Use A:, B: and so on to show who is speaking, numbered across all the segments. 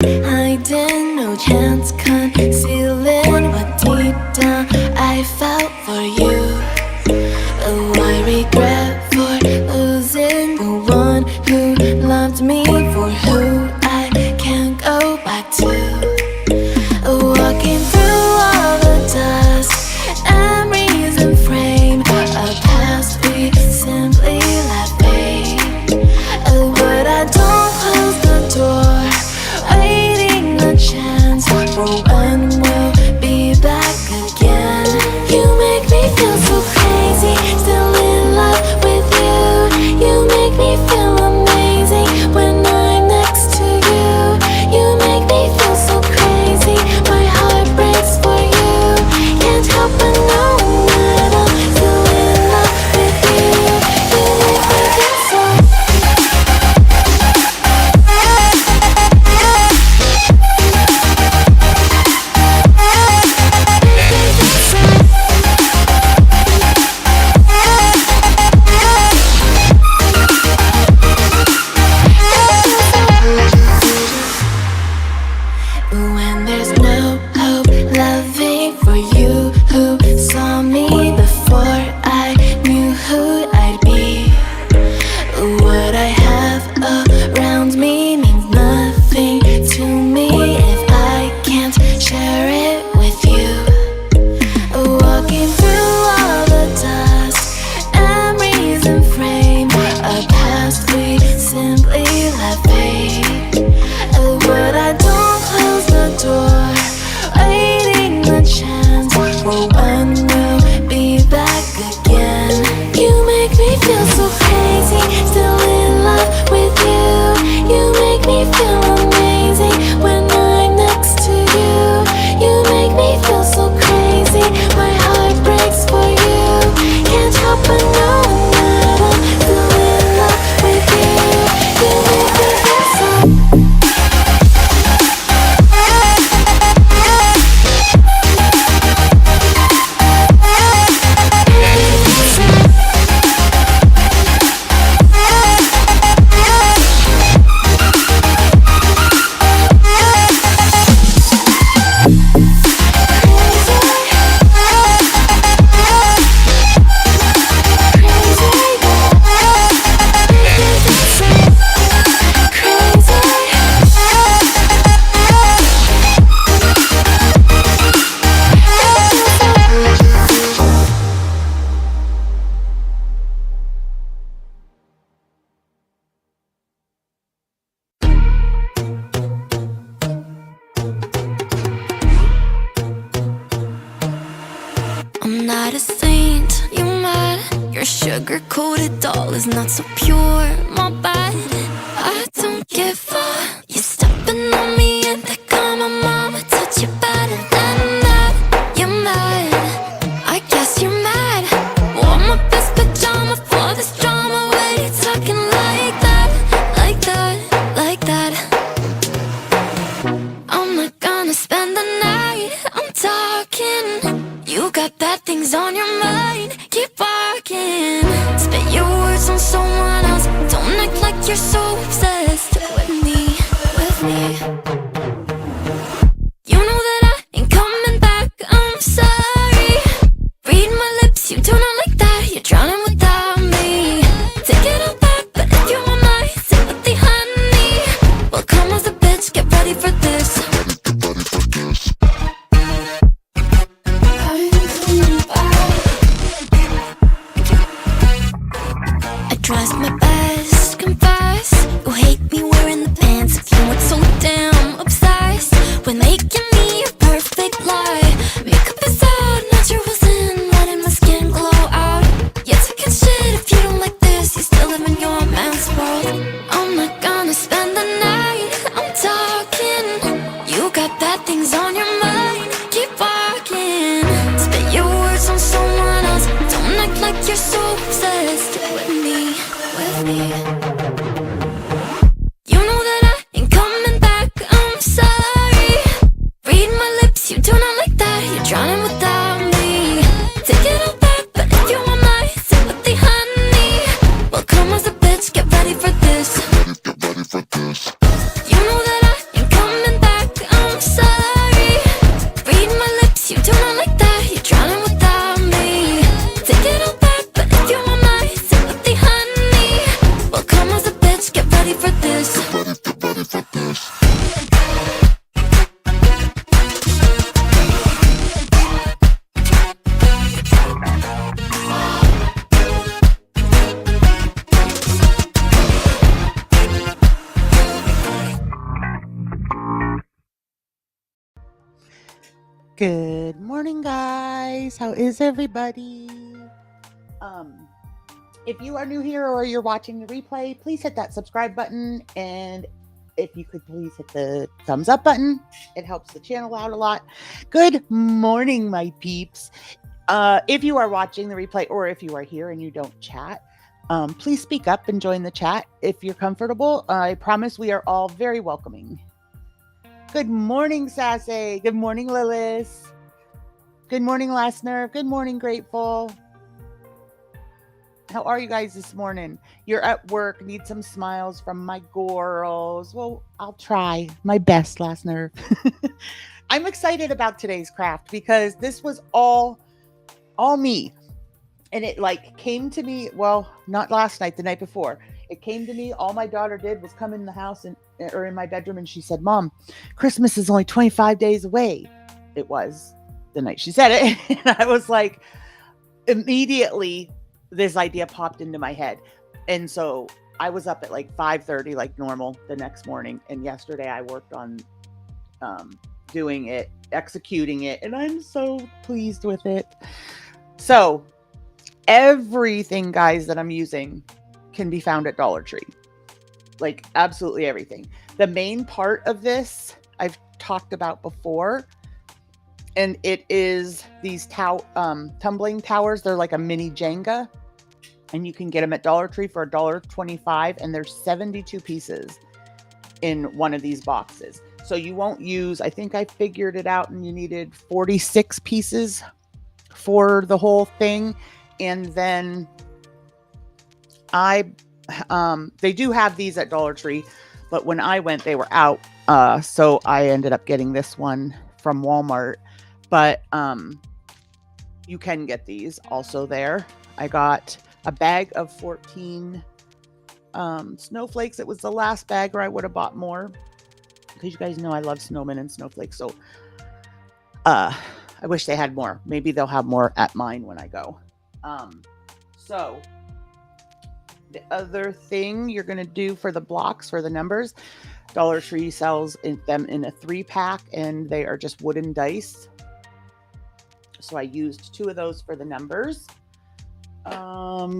A: Hiding, no chance concealing what deep down I felt for you. Oh, I regret for losing the one who loved me, for who I can't go back to. Walking through all the dust and reason frame, a past we simply let fade. Oh, but I don't close the door, waiting a chance for when we'll be back again. You make me feel so crazy, still in love with you. You make me feel amazing when I'm next to you. You make me feel so crazy, my heart breaks for you. Can't help but know that I'm still in love with you. You make me feel so. When there's no hope, loving for you who saw me before I knew who I'd be. What I have around me means nothing to me if I can't share it with you. Walking through all the dust and reason frame, a past we simply let fade. But I don't close the door, waiting a chance for when we'll be back again. You make me feel so crazy, still in love with you. You make me feel amazing when I'm next to you. You make me feel so crazy, my heart breaks for you. Can't help but know that I'm still in love with you. You make me feel so. I'm not a saint, you mad? Your sugar-coated doll is not so pure, my bad. I don't give a. You're stepping on me and they call my mama, touch you better than that. You're mad, I guess you're mad. Wore my best pajama for this drama. Why you talking like that, like that, like that? I'm not gonna spend the night, I'm talking. You got bad things on your mind, keep walking. Spit your words on someone else, don't act like you're so obsessed with me, with me. You know that I ain't coming back, I'm sorry. Read my lips, you do not like that, you're drowning without me. Take it all back, but if you want my sympathy, honey, well come as a bitch, get ready for this. I tries my best, confess. You hate me wearing the pants. If you weren't so damn obsessed with making me a perfect lie. Makeup is out, naturals in, letting my skin glow out. You're taking shit if you don't like this. You still live in your man's world. I'm not gonna spend the night, I'm talking. You
B: Good morning, guys. How is everybody? If you are new here or you're watching the replay, please hit that subscribe button, and if you could please hit the thumbs up button. It helps the channel out a lot. Good morning, my peeps. If you are watching the replay or if you are here and you don't chat, please speak up and join the chat if you're comfortable. I promise we are all very welcoming. Good morning, Sassy. Good morning, Lilith. Good morning, Last Nerve. Good morning, Grateful. How are you guys this morning? You're at work, need some smiles from my girls. Well, I'll try my best, Last Nerve. I'm excited about today's craft because this was all me. And it like came to me, well, not last night, the night before. It came to me. All my daughter did was come in the house or in my bedroom, and she said, "Mom, Christmas is only 25 days away." It was the night she said it. And I was like, immediately this idea popped into my head. And so I was up at like 5:30 like normal the next morning, and yesterday I worked on doing it, executing it, and I'm so pleased with it. So everything, guys, that I'm using can be found at Dollar Tree. Like absolutely everything. The main part of this I've talked about before, and it is these tumbling towers. They're like a mini Jenga, and you can get them at Dollar Tree for $1.25, and there's 72 pieces in one of these boxes. So you won't use, I think I figured it out, and you needed 46 pieces for the whole thing. And then they do have these at Dollar Tree, but when I went, they were out. So I ended up getting this one from Walmart. But you can get these also there. I got a bag of 14 snowflakes. It was the last bag, or I would have bought more, because you guys know I love snowmen and snowflakes. So I wish they had more. Maybe they'll have more at mine when I go. So the other thing you're going to do for the blocks, for the numbers, Dollar Tree sells them in a 3-pack, and they are just wooden dice. So I used 2 of those for the numbers. I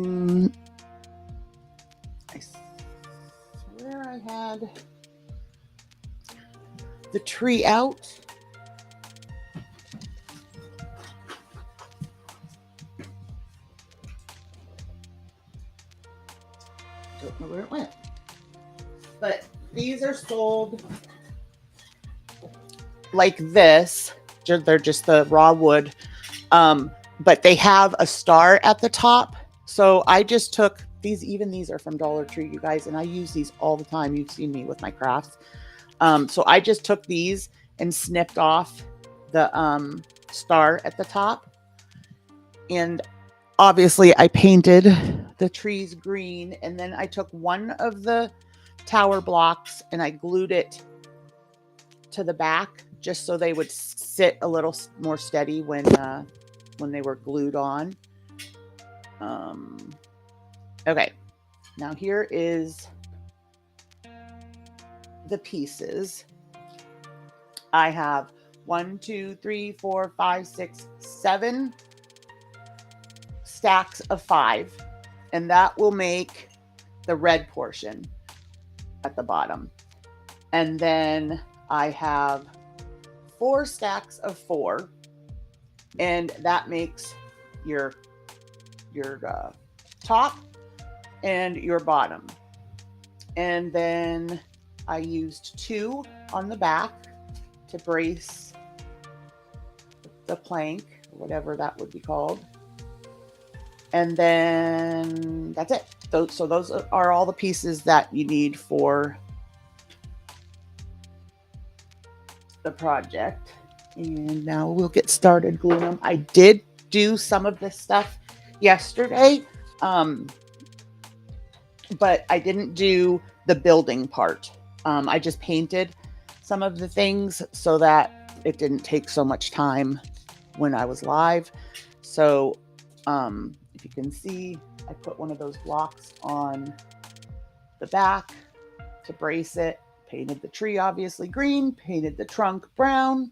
B: swear I had the tree out. Don't know where it went. But these are sold like this. They're just the raw wood. But they have a star at the top. So I just took these. Even these are from Dollar Tree, you guys, and I use these all the time. You've seen me with my crafts. So I just took these and snipped off the star at the top. And obviously I painted the trees green, and then I took one of the tower blocks and I glued it to the back, just so they would sit a little more steady when they were glued on. Okay, now here is the pieces. I have 1, 2, 3, 4, 5, 6, 7 stacks of 5, and that will make the red portion at the bottom. And then I have 4 stacks of 4, and that makes your top and your bottom. And then I used 2 on the back to brace the plank, whatever that would be called. And then that's it. So those are all the pieces that you need for the project. And now we'll get started gluing them. I did do some of this stuff yesterday, but I didn't do the building part. I just painted some of the things so that it didn't take so much time when I was live. So if you can see, I put one of those blocks on the back to brace it, painted the tree obviously green, painted the trunk brown.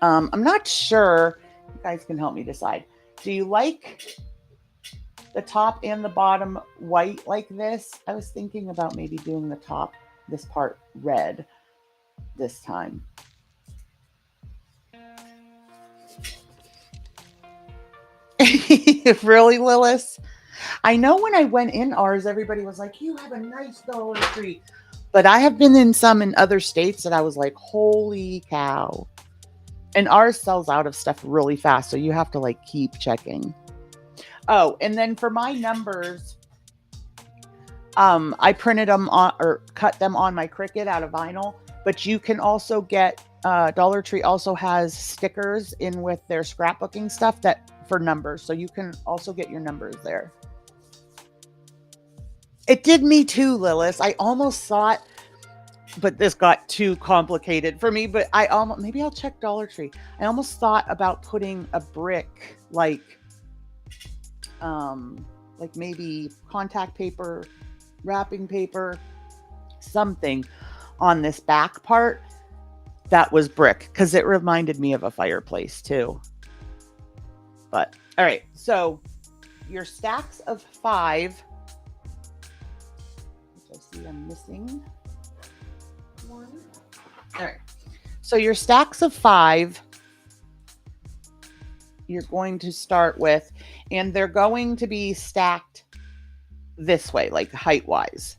B: I'm not sure. You guys can help me decide. Do you like the top and the bottom white like this? I was thinking about maybe doing the top, this part red this time. Really, Lilith? I know when I went in ours, everybody was like, you have a nice Dollar Tree. But I have been in some in other states that I was like, holy cow. And ours sells out of stuff really fast. So you have to like keep checking. Oh, and then for my numbers, I printed them on or cut them on my Cricut out of vinyl. But you can also get Dollar Tree also has stickers in with their scrapbooking stuff that for numbers. So you can also get your numbers there. It did me too, Lilith. I almost thought, but this got too complicated for me. But I almost, maybe I'll check Dollar Tree. I almost thought about putting a brick like maybe contact paper, wrapping paper, something on this back part that was brick because it reminded me of a fireplace too. But all right, so your stacks of 5, which I see I'm missing one. All right, so your stacks of 5 you're going to start with, and they're going to be stacked this way, like height wise.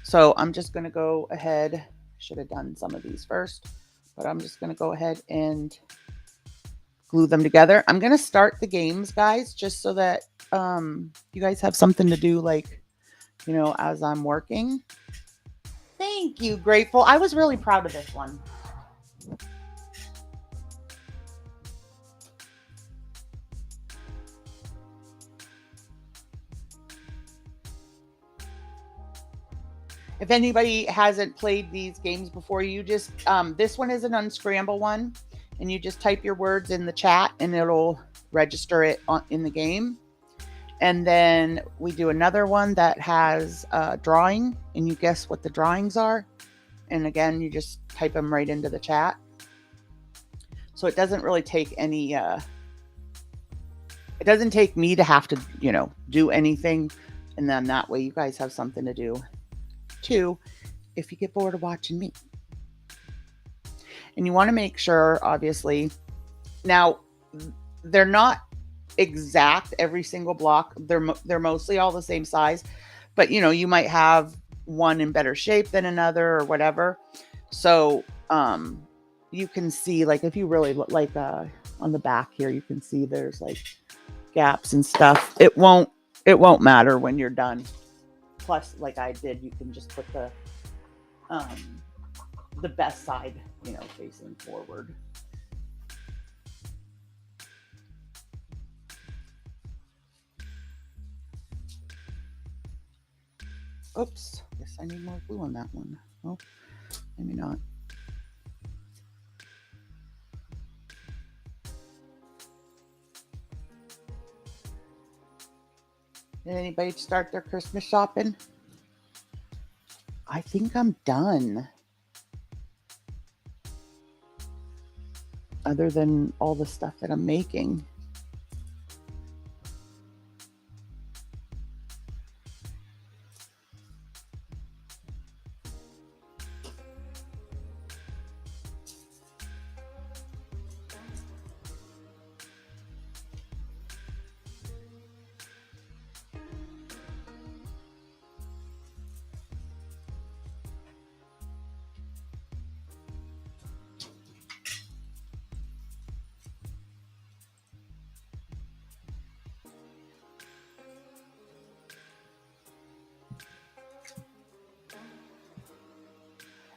B: So I'm just going to go ahead. Should have done some of these first, but I'm just going to go ahead and glue them together. I'm going to start the games, guys, just so that you guys have something to do, like, you know, as I'm working. Thank you, Grateful. I was really proud of this one. If anybody hasn't played these games before, you just, this one is an unscramble one, and you just type your words in the chat and it'll register it in the game. And then we do another one that has a drawing, and you guess what the drawings are. And again, you just type them right into the chat. So it doesn't really take any, it doesn't take me to have to, you know, do anything. And then that way you guys have something to do too, if you get bored of watching me. And you want to make sure, obviously, now they're not exact every single block. They're mostly all the same size, but you know, you might have one in better shape than another or whatever. So you can see, like, if you really look, like on the back here, you can see there's like gaps and stuff. It won't matter when you're done. Plus, like I did, you can just put the best side, you know, facing forward. Oops, guess I need more glue on that one. Oh, maybe not. Did anybody start their Christmas shopping? I think I'm done. Other than all the stuff that I'm making.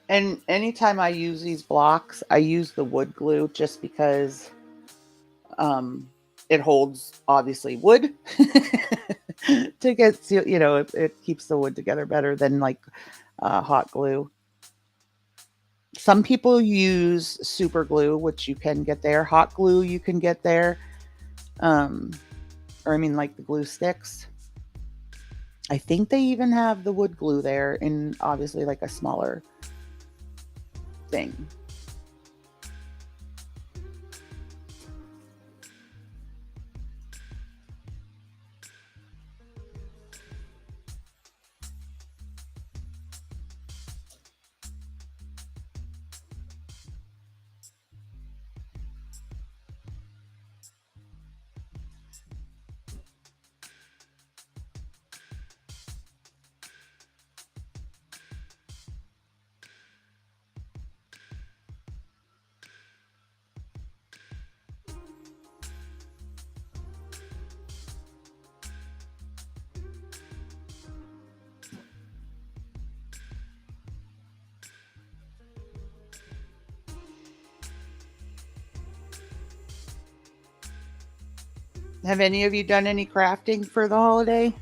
B: And anytime I use these blocks, I use the wood glue just because it holds, obviously, wood to get, you know, it keeps the wood together better than like hot glue. Some people use super glue, which you can get there. Hot glue you can get there. Or I mean, like the glue sticks. I think they even have the wood glue there in obviously like a smaller thing. Have any of you done any crafting for the holiday?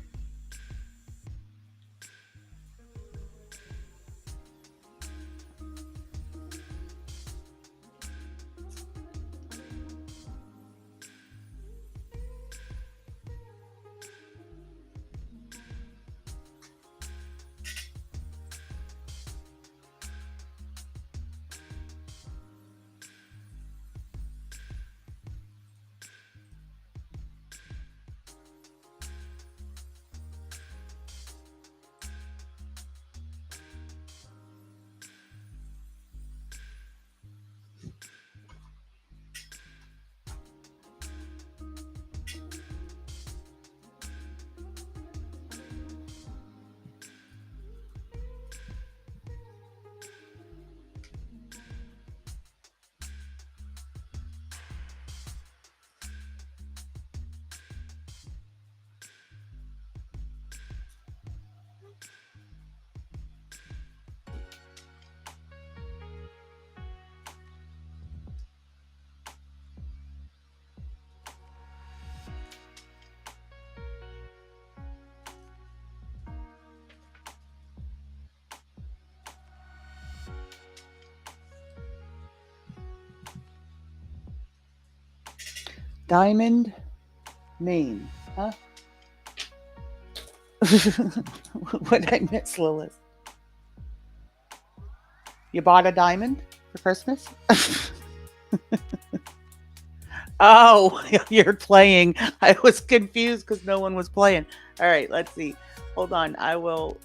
B: Diamond, Maine. Huh? What did I miss, Lilith? You bought a diamond for Christmas? Oh, you're playing. I was confused because no one was playing. All right, let's see. Hold on. I will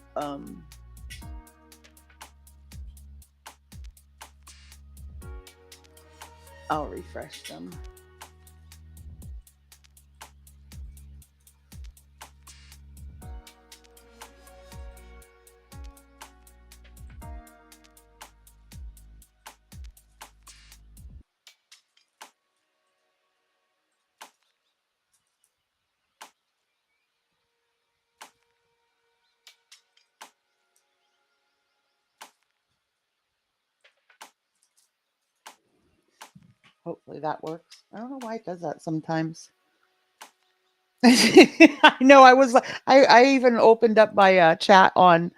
B: I'll refresh them. Hopefully that works. I don't know why it does that sometimes. I know. I even opened up my chat on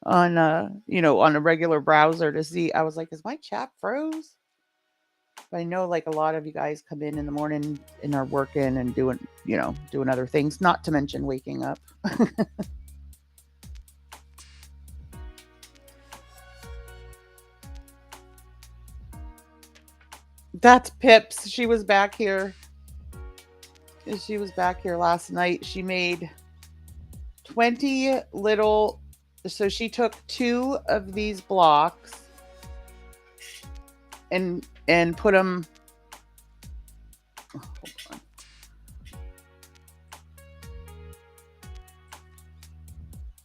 B: on a regular browser to see. I was like, is my chat froze? But I know like a lot of you guys come in the morning and are working and doing other things, not to mention waking up. That's Pips. She was back here. She was back here last night. She made 20 little. So she took 2 of these blocks and put them. Oh, hold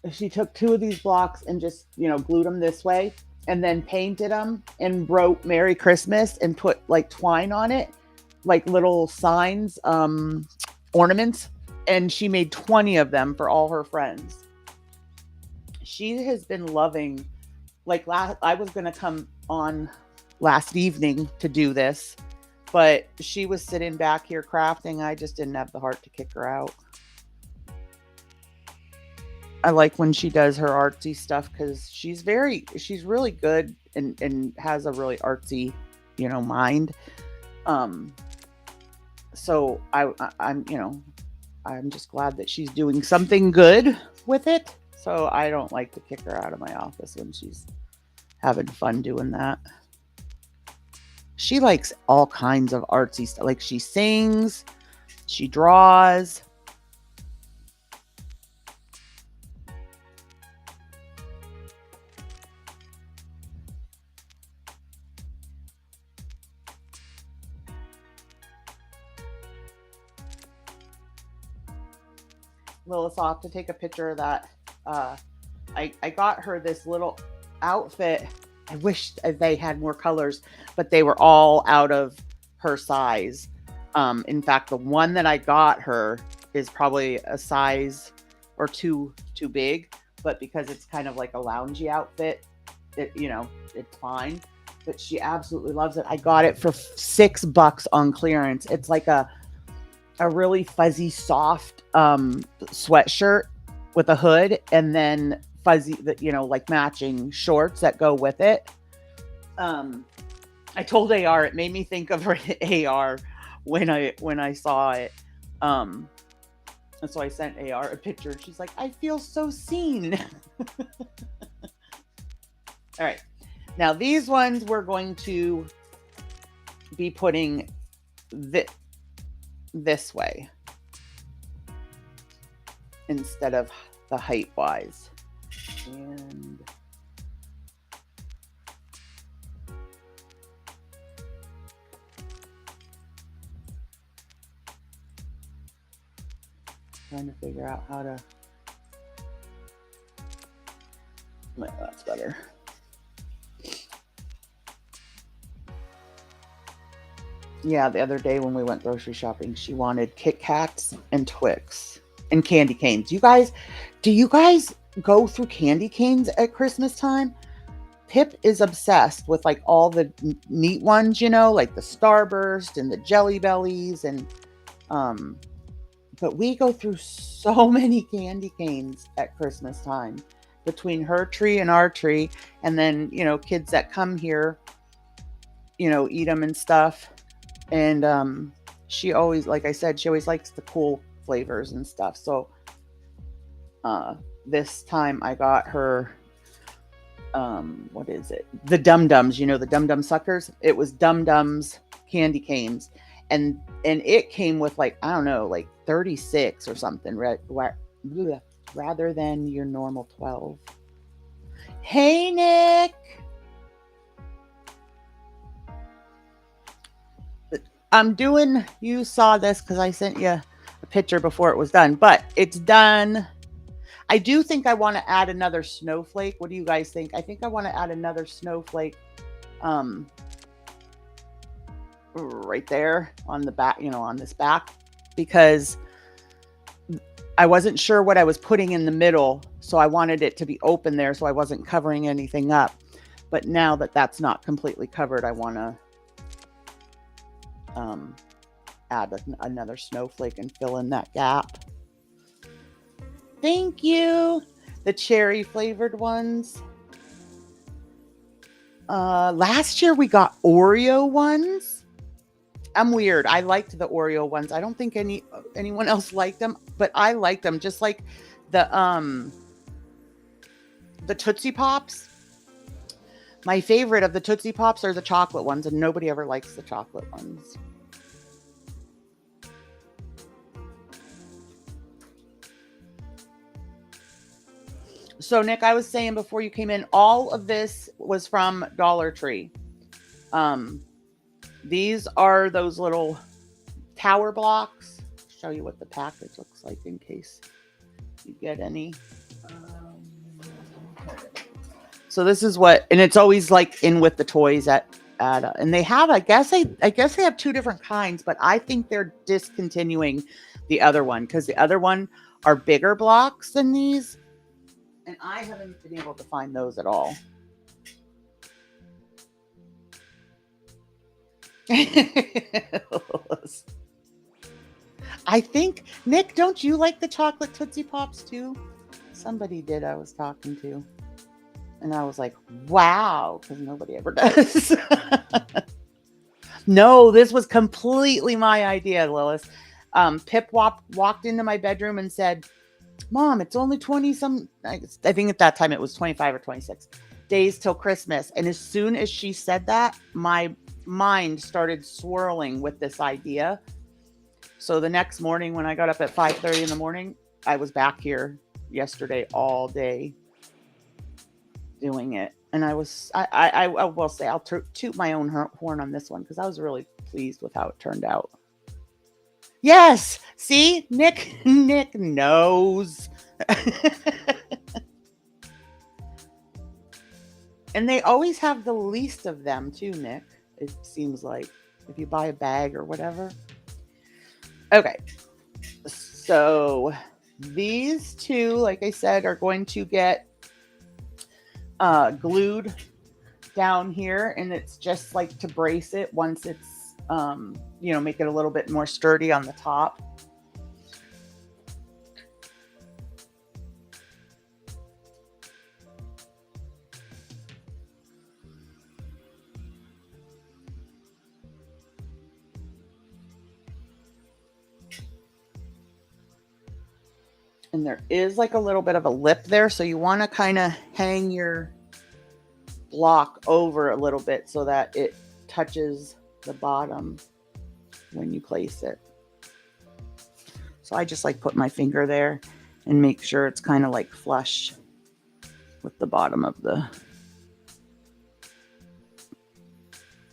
B: on. She took 2 of these blocks and just glued them this way, and then painted them and wrote Merry Christmas and put like twine on it, like little signs, ornaments. And she made 20 of them for all her friends. She has been loving, like I was going to come on last evening to do this, but she was sitting back here crafting. I just didn't have the heart to kick her out. I like when she does her artsy stuff because she's really good and has a really artsy, mind. So I'm just glad that she's doing something good with it. So I don't like to kick her out of my office when she's having fun doing that. She likes all kinds of artsy stuff. Like she sings, she draws. Lilith, I'll have to take a picture of that. I got her this little outfit. I wish they had more colors, but they were all out of her size. In fact, the one that I got her is probably a size or two too big, but because it's kind of like a loungy outfit, it's fine. But she absolutely loves it. I got it for $6 on clearance. It's like a really fuzzy, soft sweatshirt with a hood, and then fuzzy, like matching shorts that go with it. I told AR it made me think of AR when I saw it. And so I sent AR a picture, and she's like, "I feel so seen." All right. Now these ones we're going to be putting this way instead of the height wise. And trying to figure out how to. Well, that's better. Yeah, the other day when we went grocery shopping, she wanted Kit Kats and Twix and candy canes. Do you guys go through candy canes at Christmas time? Pip is obsessed with like all the neat ones, like the Starburst and the Jelly Bellies, and but we go through so many candy canes at Christmas time between her tree and our tree, and then kids that come here, eat them and stuff. And she always, like I said, she always likes the cool flavors and stuff. So this time I got her what is it? The Dum Dums, the Dum Dum suckers. It was Dum Dums candy canes, and it came with like, I don't know, like 36 or something, rather than your normal 12. Hey, Nick. You saw this because I sent you a picture before it was done, but it's done. I do think I want to add another snowflake. What do you guys think? I think I want to add another snowflake right there on the back, on this back, because I wasn't sure what I was putting in the middle, so I wanted it to be open there so I wasn't covering anything up. But now that that's not completely covered, I want to add another snowflake and fill in that gap. Thank you. The cherry flavored ones. Last year we got Oreo ones. I'm weird. I liked the Oreo ones. I don't think anyone else liked them, but I liked them. Just like the Tootsie Pops. My favorite of the Tootsie Pops are the chocolate ones, and nobody ever likes the chocolate ones. So, Nick, I was saying before you came in, all of this was from Dollar Tree. These are those little tower blocks. I'll show you what the package looks like in case you get any. So this is and it's always like in with the toys and they have, I guess they have two different kinds, but I think they're discontinuing the other one because the other one are bigger blocks than these. And I haven't been able to find those at all. I think, Nick, don't you like the chocolate Tootsie Pops too? Somebody did I was talking to. And I was like, wow, because nobody ever does. No, this was completely my idea, Lilith. Pip walked into my bedroom and said, Mom, it's only 20 some, I think at that time it was 25 or 26 days till Christmas. And as soon as she said that, my mind started swirling with this idea. So the next morning when I got up at 5:30 in the morning, I was back here yesterday all day doing it. And I will say, I'll toot my own horn on this one because I was really pleased with how it turned out. Yes. See, Nick knows. And they always have the least of them too, Nick. It seems like if you buy a bag or whatever. Okay. So these two, like I said, are going to get glued down here, and it's just like to brace it once it's make it a little bit more sturdy on the top. And there is like a little bit of a lip there, so you want to kind of hang your block over a little bit so that it touches the bottom when you place it. So I just like put my finger there and make sure it's kind of like flush with the bottom of the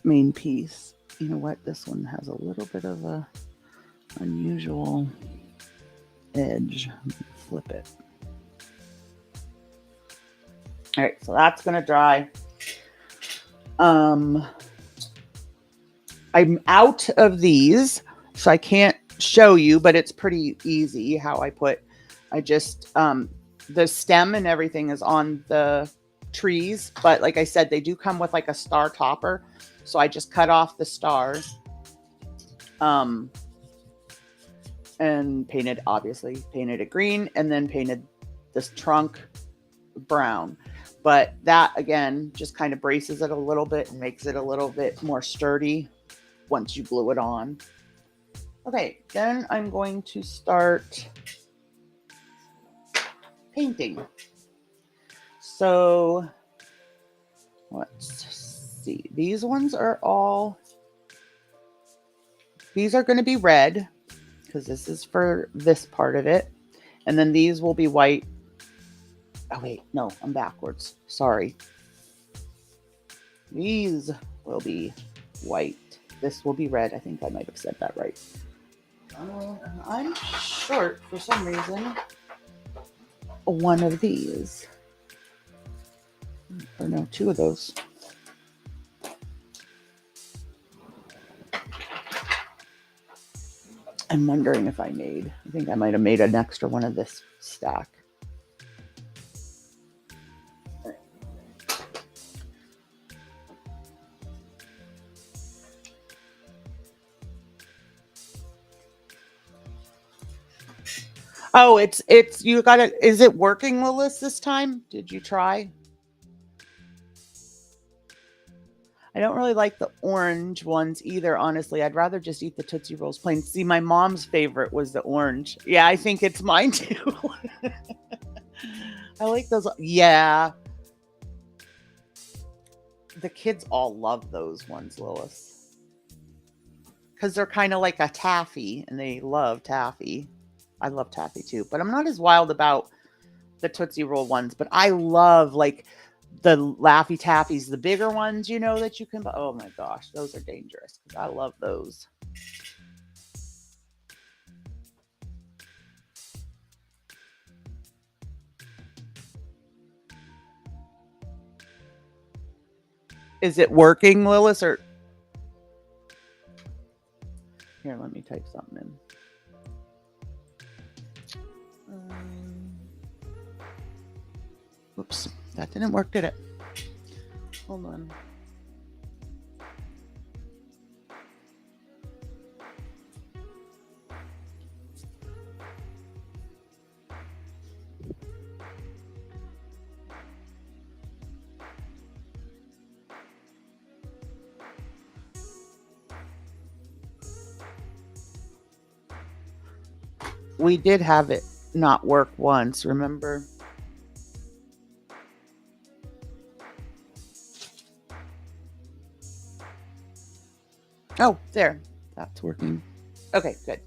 B: main piece. You know what? This one has a little bit of a unusual edge. Flip it. All right, so that's gonna dry. I'm out of these, so I can't show you, but it's pretty easy how I just the stem and everything is on the trees, but like I said, they do come with like a star topper, so I just cut off the stars and painted it green, and then painted this trunk brown. But that again just kind of braces it a little bit and makes it a little bit more sturdy once you glue it on. Okay, then I'm going to start painting. So let's see. These are going to be red because this is for this part of it. And then these will be white. Oh, wait, no, I'm backwards. Sorry. These will be white. This will be red. I think I might have said that right. I'm short for some reason. One of these. Or no, two of those. I'm wondering if I think I might have made an extra one of this stack. Oh, you got it. Is it working, Lilith, this time? Did you try? I don't really like the orange ones either, honestly. I'd rather just eat the Tootsie Rolls plain. See, my mom's favorite was the orange. Yeah, I think it's mine too. I like those. Yeah. The kids all love those ones, Lilith. Because they're kind of like a taffy, and they love taffy. I love taffy too, but I'm not as wild about the Tootsie Roll ones. But I love like the Laffy Taffies, the bigger ones, that you can buy. Oh my gosh, those are dangerous. I love those. Is it working, Lilith? Or here, let me type something in. Oops, that didn't work, did it? Hold on. We did have it not work once, remember? Oh, there. That's working. Okay, good.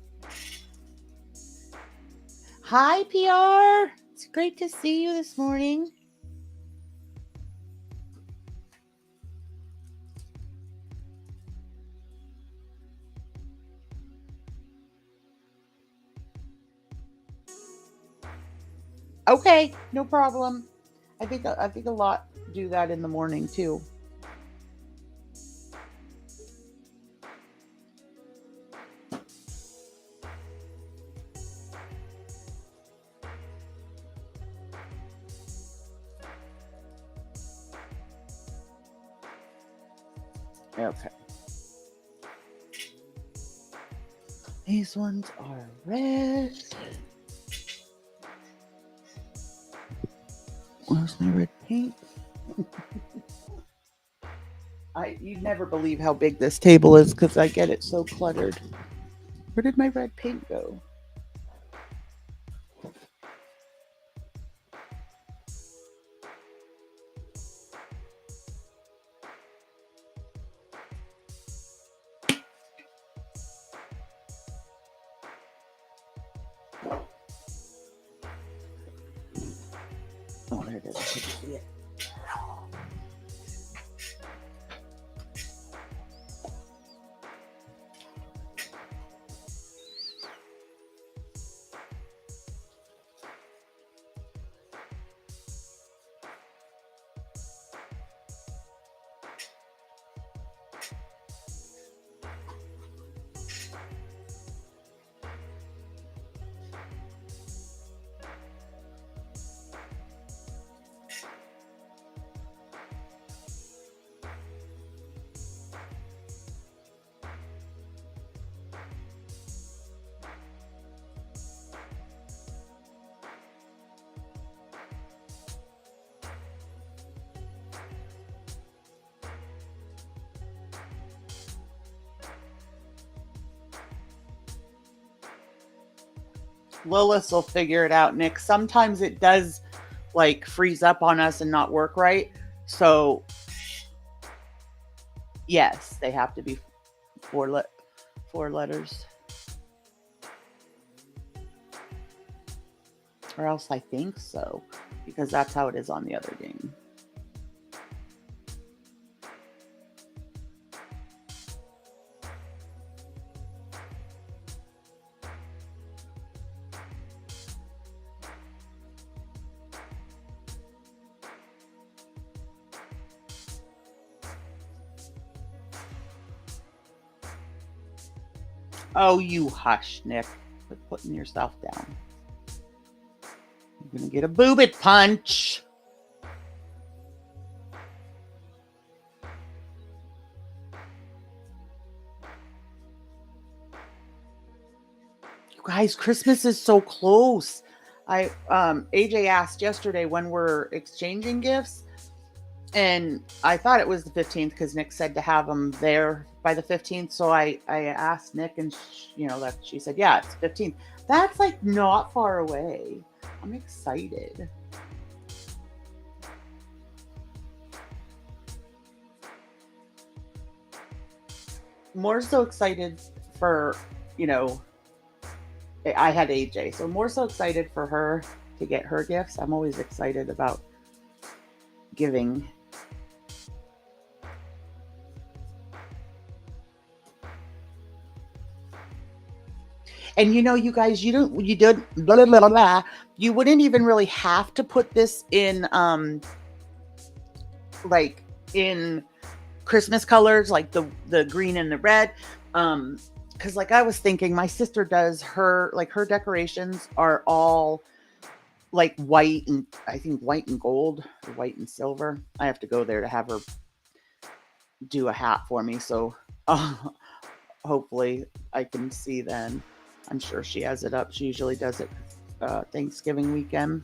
B: Hi, PR. It's great to see you this morning. Okay, no problem. I think a lot do that in the morning too. Okay. These ones are red. Where's my red paint? You'd never believe how big this table is because I get it so cluttered. Where did my red paint go? Oh, there it is. I couldn't see it. Lilith will figure it out, Nick. Sometimes it does like freeze up on us and not work right. So yes, they have to be four letters. Or else I think so, because that's how it is on the other game. Oh, you hush, Nick. Quit putting yourself down. You're going to get a boobit punch. You guys, Christmas is so close. AJ asked yesterday when we're exchanging gifts, and I thought it was the 15th because Nick said to have them there by the 15th. So I asked Nick, and she said, yeah, it's 15th. That's like not far away. I'm excited. More so excited for, I had AJ, so more so excited for her to get her gifts. I'm always excited about giving. And you guys, you wouldn't even really have to put this in like in Christmas colors, like the green and the red. Because like I was thinking, my sister does her decorations are all like white, and I think white and gold or white and silver. I have to go there to have her do a hat for me, so hopefully I can see then. I'm sure she has it up. She usually does it Thanksgiving weekend.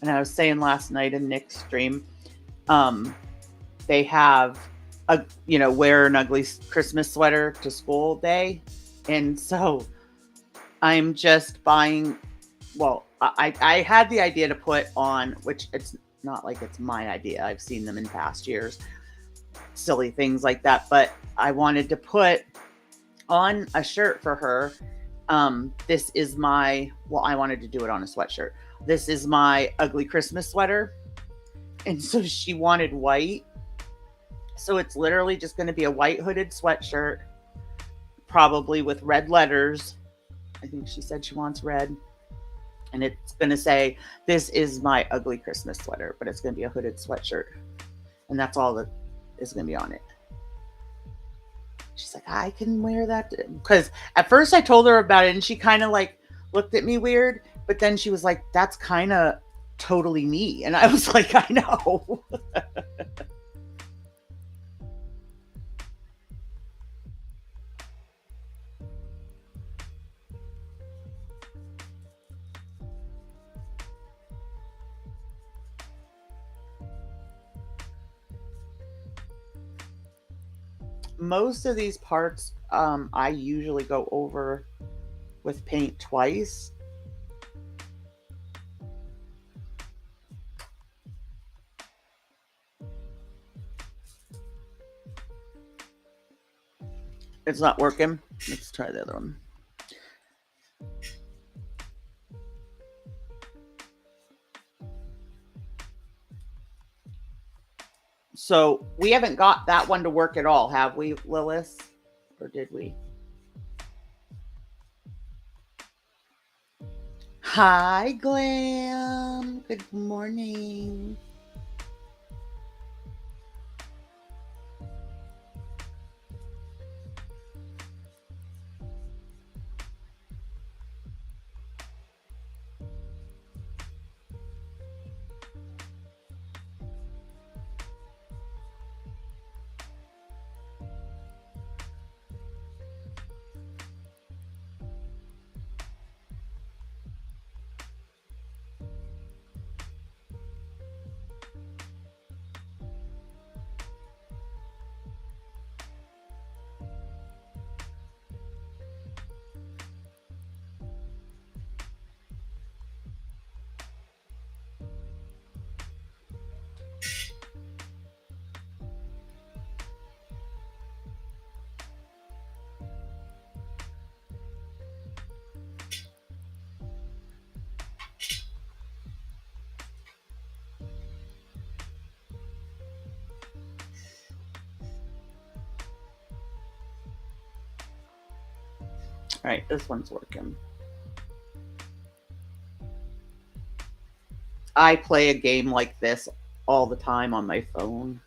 B: And I was saying last night in Nick's stream, they have wear an ugly Christmas sweater to school day. And so I'm just buying, I had the idea to put on, which it's not like it's my idea. I've seen them in past years, silly things like that. But I wanted to put on a shirt for her. This is I wanted to do it on a sweatshirt. This is my ugly Christmas sweater. And so she wanted white. So it's literally just going to be a white hooded sweatshirt, probably with red letters. I think she said she wants red. And it's going to say, this is my ugly Christmas sweater, but it's going to be a hooded sweatshirt. And that's all that is going to be on it. She's like, I can wear that. Because at first I told her about it and she kind of like looked at me weird. But then she was like, that's kind of totally me. And I was like, I know. Most of these parts, I usually go over with paint twice. It's not working. Let's try the other one. So we haven't got that one to work at all, have we, Lilith? Or did we? Hi, Glam. Good morning. All right, this one's working. I play a game like this all the time on my phone.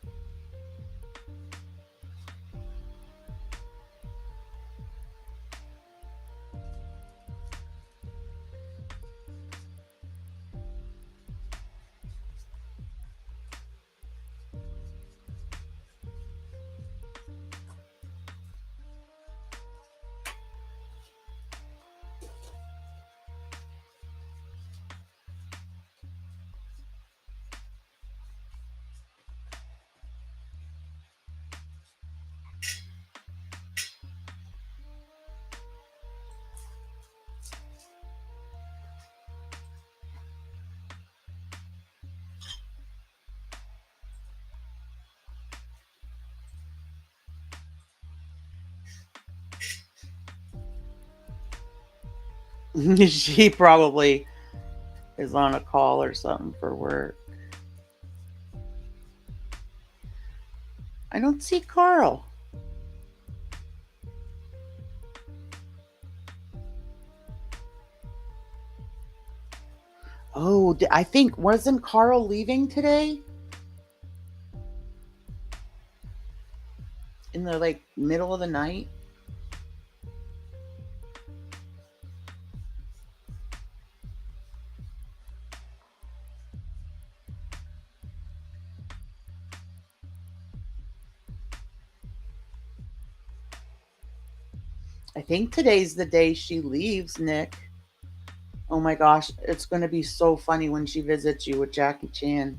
B: She probably is on a call or something for work. I don't see Carl. Oh, I think, wasn't Carl leaving today? In the like middle of the night? I think today's the day she leaves, Nick. Oh my gosh, it's going to be so funny when she visits you with Jackie Chan.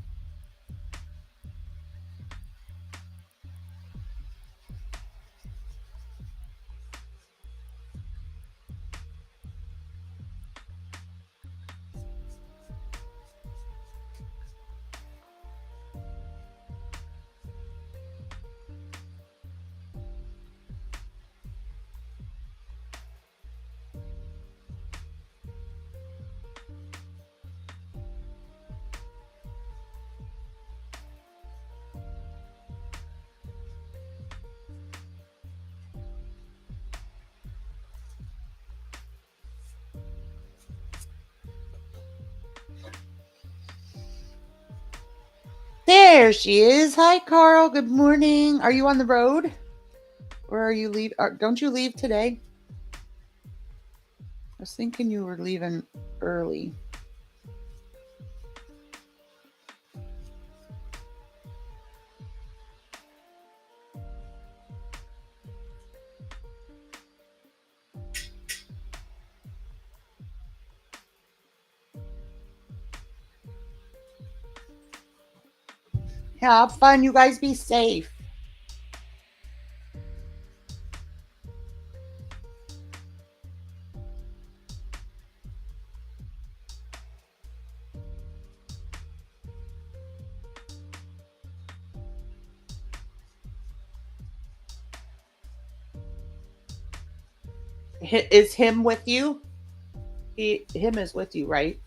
B: There she is. Hi, Carl. Good morning. Are you on the road? Where are you leave? Don't you leave today? I was thinking you were leaving early. Have fun. You guys be safe. Is him with you? Him is with you, right?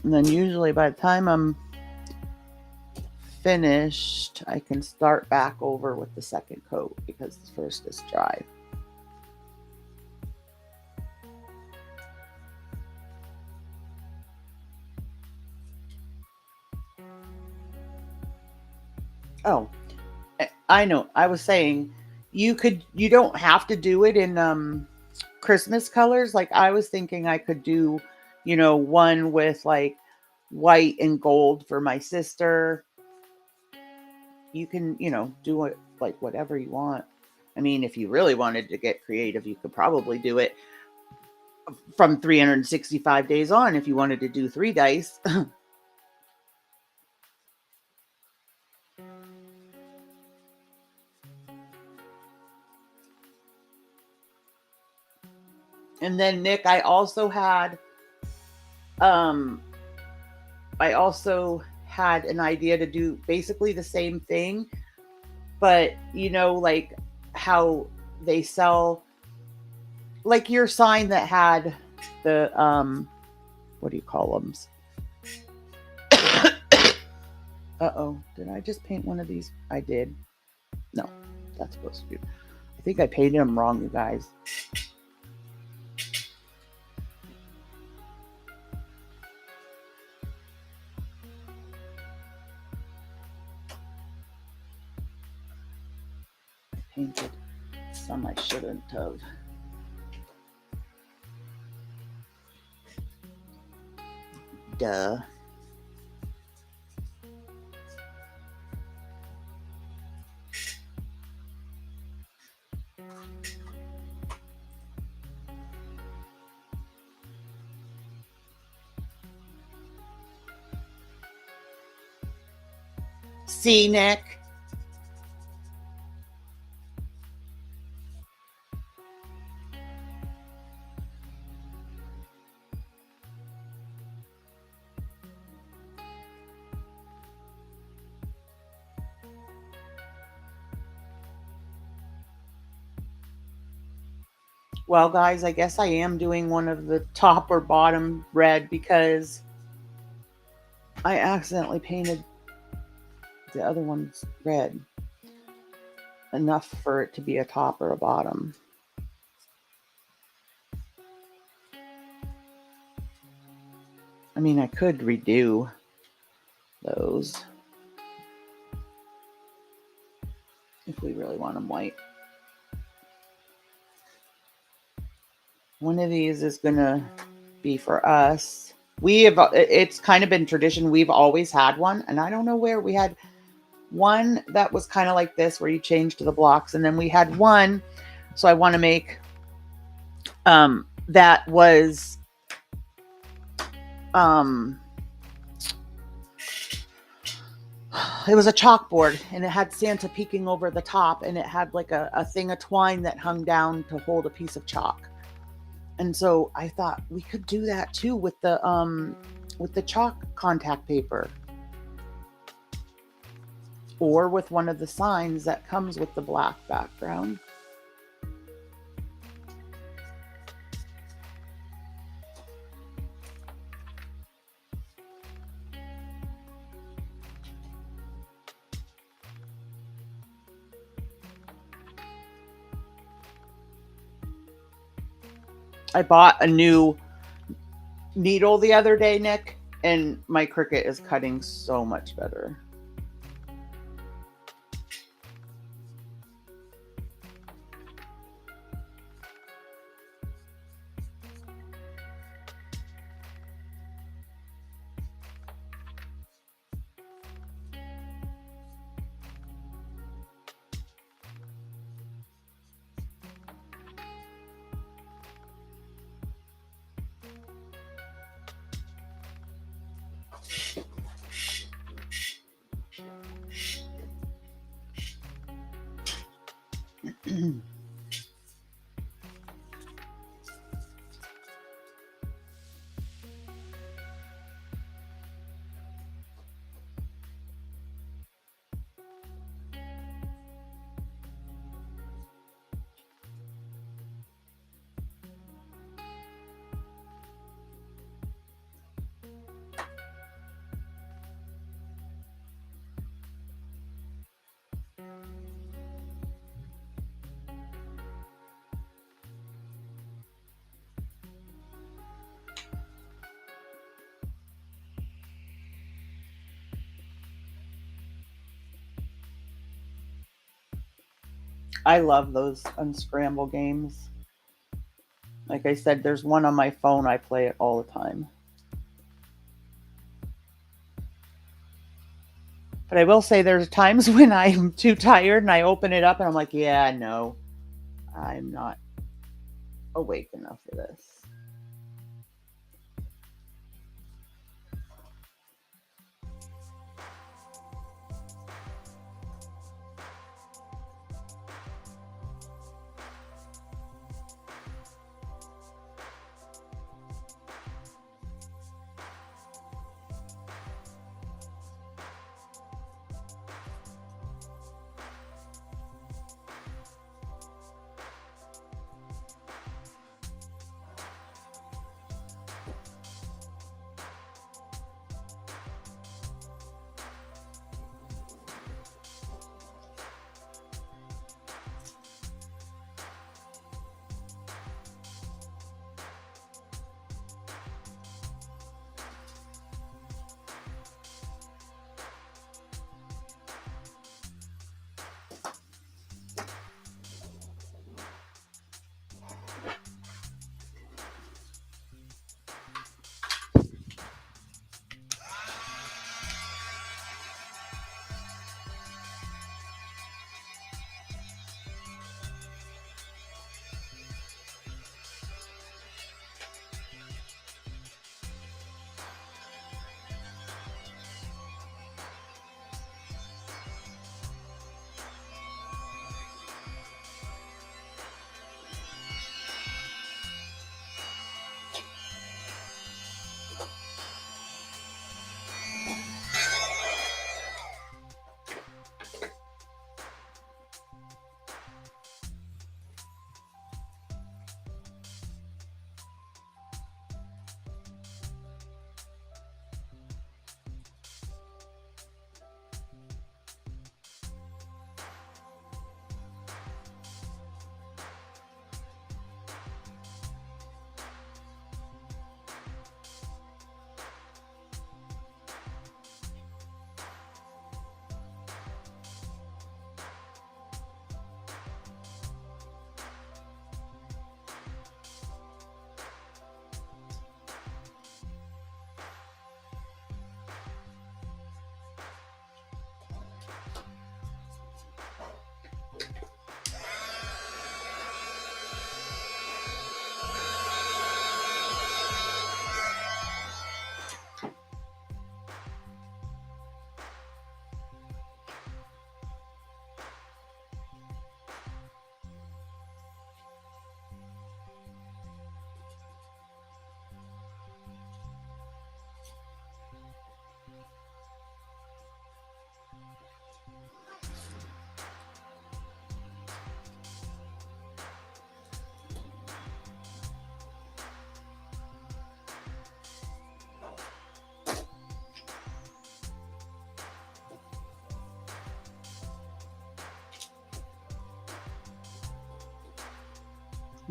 B: And then usually by the time I'm finished, I can start back over with the second coat because the first is dry. Oh, I know. I was saying you don't have to do it in Christmas colors. Like I was thinking I could do, one with like white and gold for my sister. You can, do it like whatever you want. I mean, if you really wanted to get creative, you could probably do it from 365 days on if you wanted to do 3 dice. And then Nick, I also had an idea to do basically the same thing, but like how they sell like your sign that had the what do you call them? Uh-oh, did I just paint one of these? I did. No, that's supposed to be. I think I painted them wrong, you guys. Painted some I shouldn't have. Duh. See, Nick? Well, guys, I guess I am doing one of the top or bottom red because I accidentally painted the other one's red enough for it to be a top or a bottom. I mean, I could redo those if we really want them white. One of these is gonna be for us. It's kind of been tradition. We've always had one, and I don't know where we had one that was kind of like this, where you change to the blocks, and then we had one. So I want to make that was it was a chalkboard, and it had Santa peeking over the top, and it had like a thing of twine that hung down to hold a piece of chalk. And so I thought we could do that too with the chalk contact paper, or with one of the signs that comes with the black background. I bought a new needle the other day, Nick, and my Cricut is cutting so much better. I love those unscramble games. Like I said, there's one on my phone. I play it all the time. But I will say there's times when I'm too tired and I open it up and I'm like, yeah, no, I'm not awake enough for this.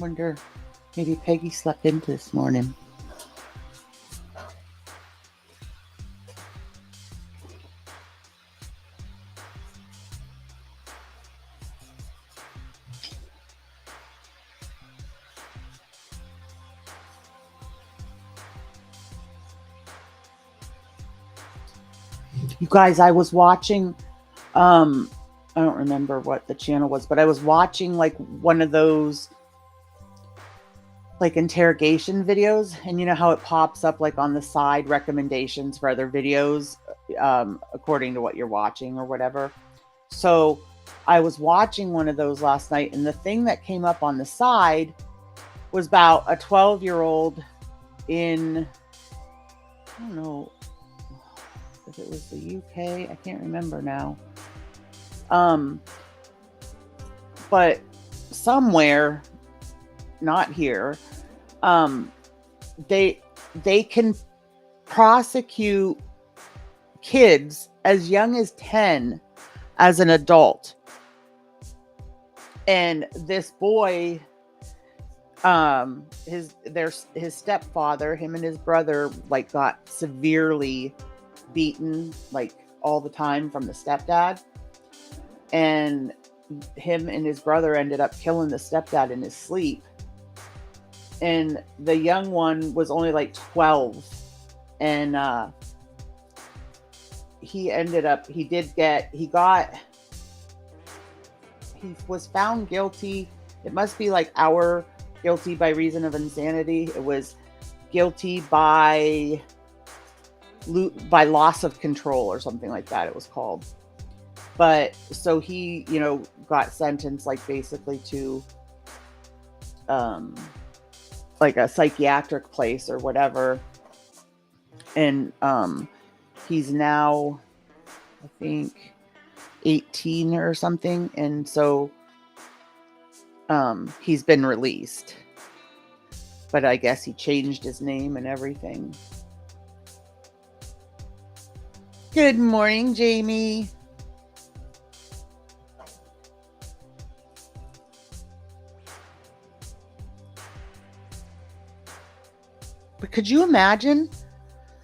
B: Wonder, maybe Peggy slept into this morning. You guys, I was watching, I don't remember what the channel was, but I was watching like one of those like interrogation videos, and you know how it pops up like on the side recommendations for other videos according to what you're watching or whatever. So I was watching one of those last night, and the thing that came up on the side was about a 12-year-old in, I don't know if it was the UK, I can't remember now. But somewhere, not here, they can prosecute kids as young as 10 as an adult. And this boy, his stepfather, him and his brother, like got severely beaten like all the time from the stepdad, and him and his brother ended up killing the stepdad in his sleep. And the young one was only like 12, and he was found guilty. It must be like our guilty by reason of insanity. It was guilty by loss of control or something like that, it was called. But so he, got sentenced like basically to like a psychiatric place or whatever. And he's now, I think, 18 or something, and so he's been released. But I guess he changed his name and everything. Good morning, Jamie. But could you imagine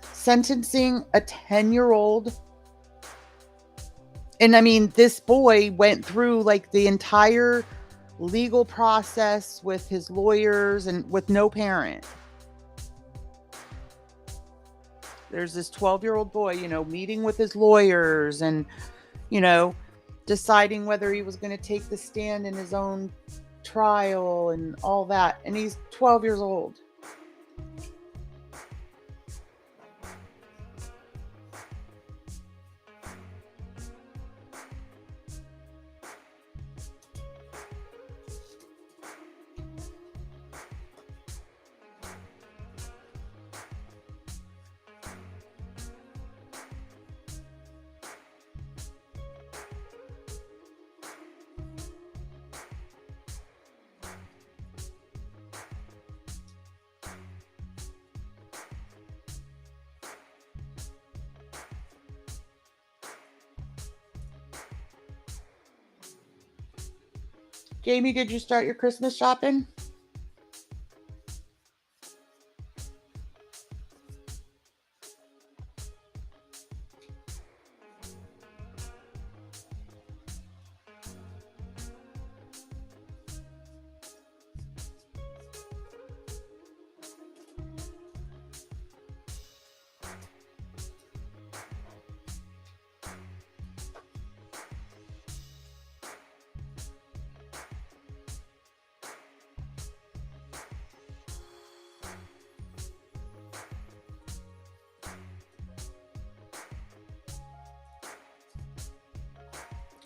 B: sentencing a 10-year-old? And I mean, this boy went through like the entire legal process with his lawyers and with no parent. There's this 12-year-old boy, meeting with his lawyers and, deciding whether he was going to take the stand in his own trial and all that. And he's 12 years old. Jamie, did you start your Christmas shopping?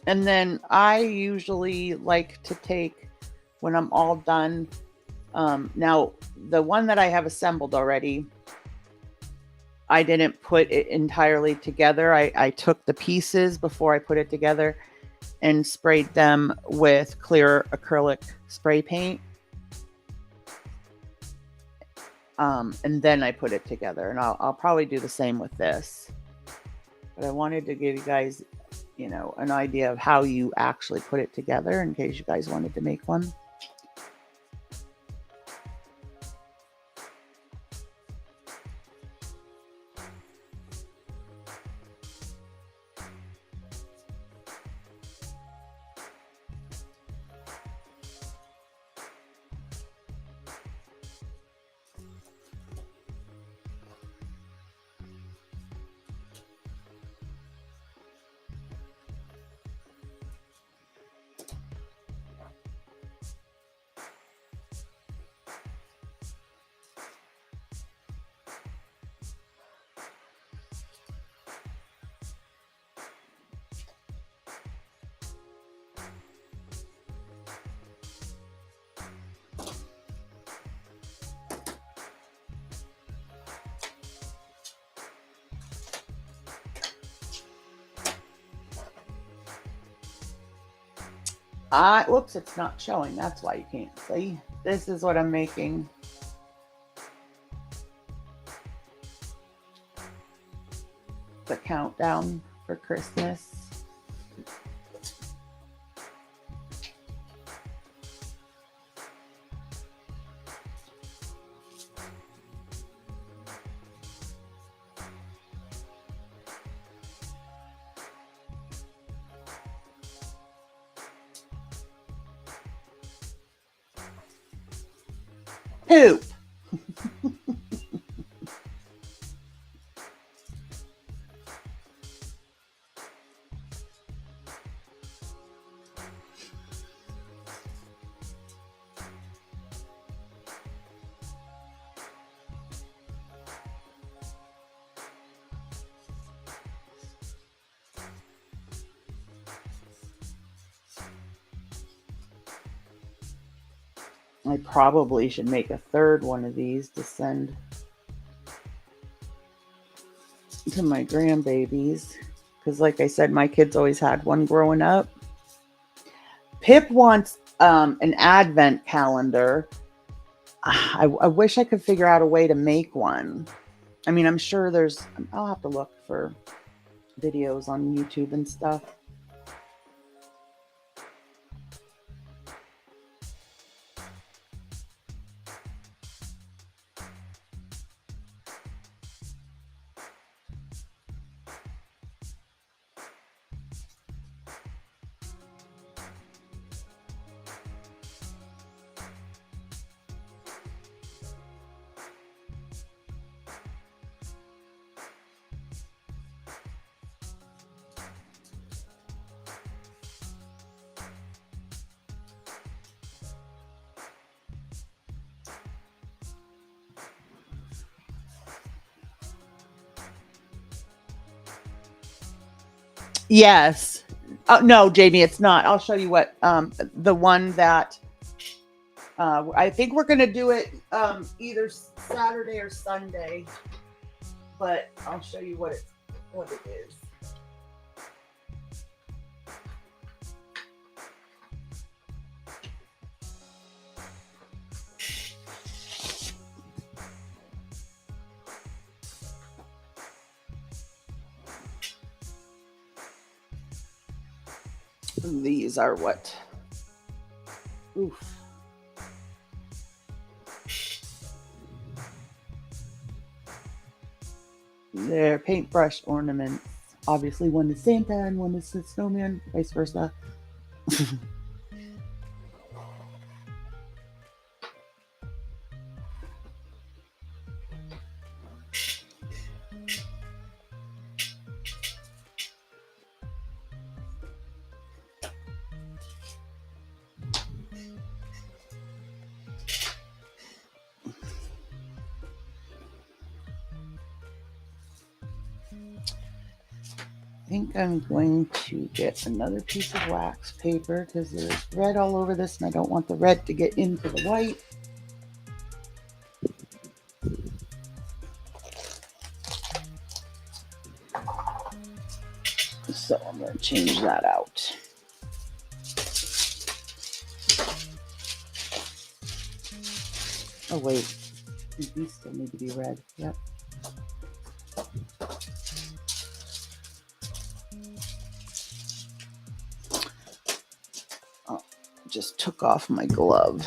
B: And then I usually like to take, when I'm all done, now the one that I have assembled already, I didn't put it entirely together. I took the pieces before I put it together and sprayed them with clear acrylic spray paint. And then I put it together, and I'll probably do the same with this. But I wanted to give you guys, an idea of how you actually put it together in case you guys wanted to make one. Whoops, it's not showing. That's why you can't see. This is what I'm making. The countdown for Christmas. Poop. I probably should make a third one of these to send to my grandbabies. Because, like I said, my kids always had one growing up. Pip wants an advent calendar. I wish I could figure out a way to make one. I mean, I'm sure I'll have to look for videos on YouTube and stuff. Yes. No, Jamie, it's not. I'll show you what the one that I think we're gonna do it either Saturday or Sunday, but I'll show you what it is. These are what? Oof. They're paintbrush ornaments. Obviously, one is Santa and one is the snowman, vice versa. I think I'm going to get another piece of wax paper because there's red all over this and I don't want the red to get into the white. So I'm going to change that out. Oh wait, these still need to be red. Yep. Just took off my glove.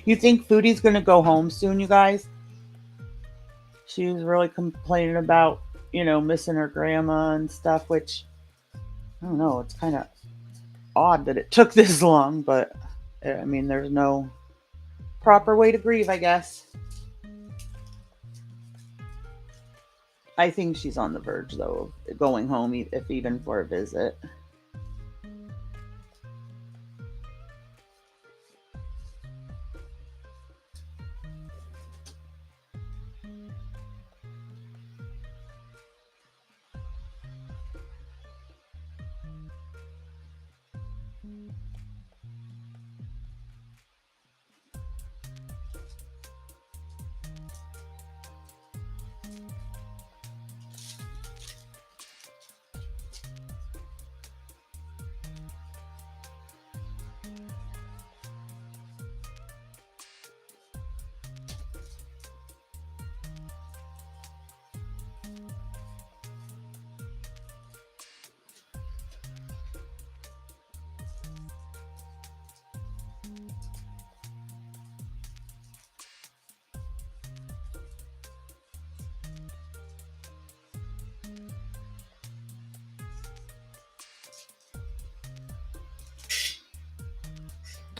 B: You think Foodie's gonna go home soon, you guys? She was really complaining about, missing her grandma and stuff, which I don't know, it's kind of odd that it took this long, but I mean, there's no proper way to grieve, I guess. I think she's on the verge, though, of going home, if even for a visit.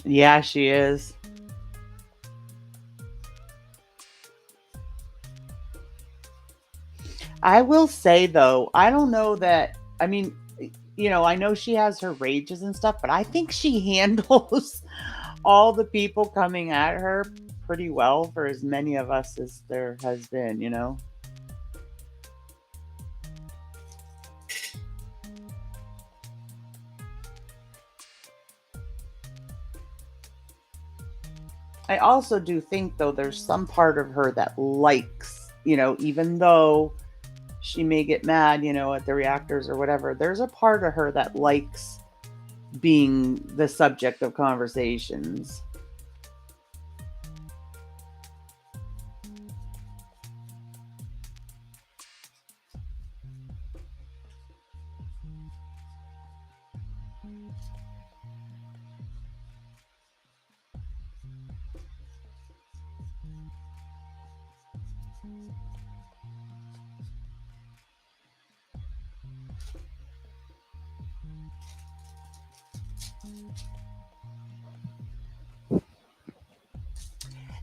B: Yeah, she is. I will say, though, I don't know that. I mean, I know she has her rages and stuff, but I think she handles all the people coming at her pretty well for as many of us as there has been. I also do think, though, there's some part of her that likes, even though she may get mad, at the reactors or whatever, there's a part of her that likes being the subject of conversations.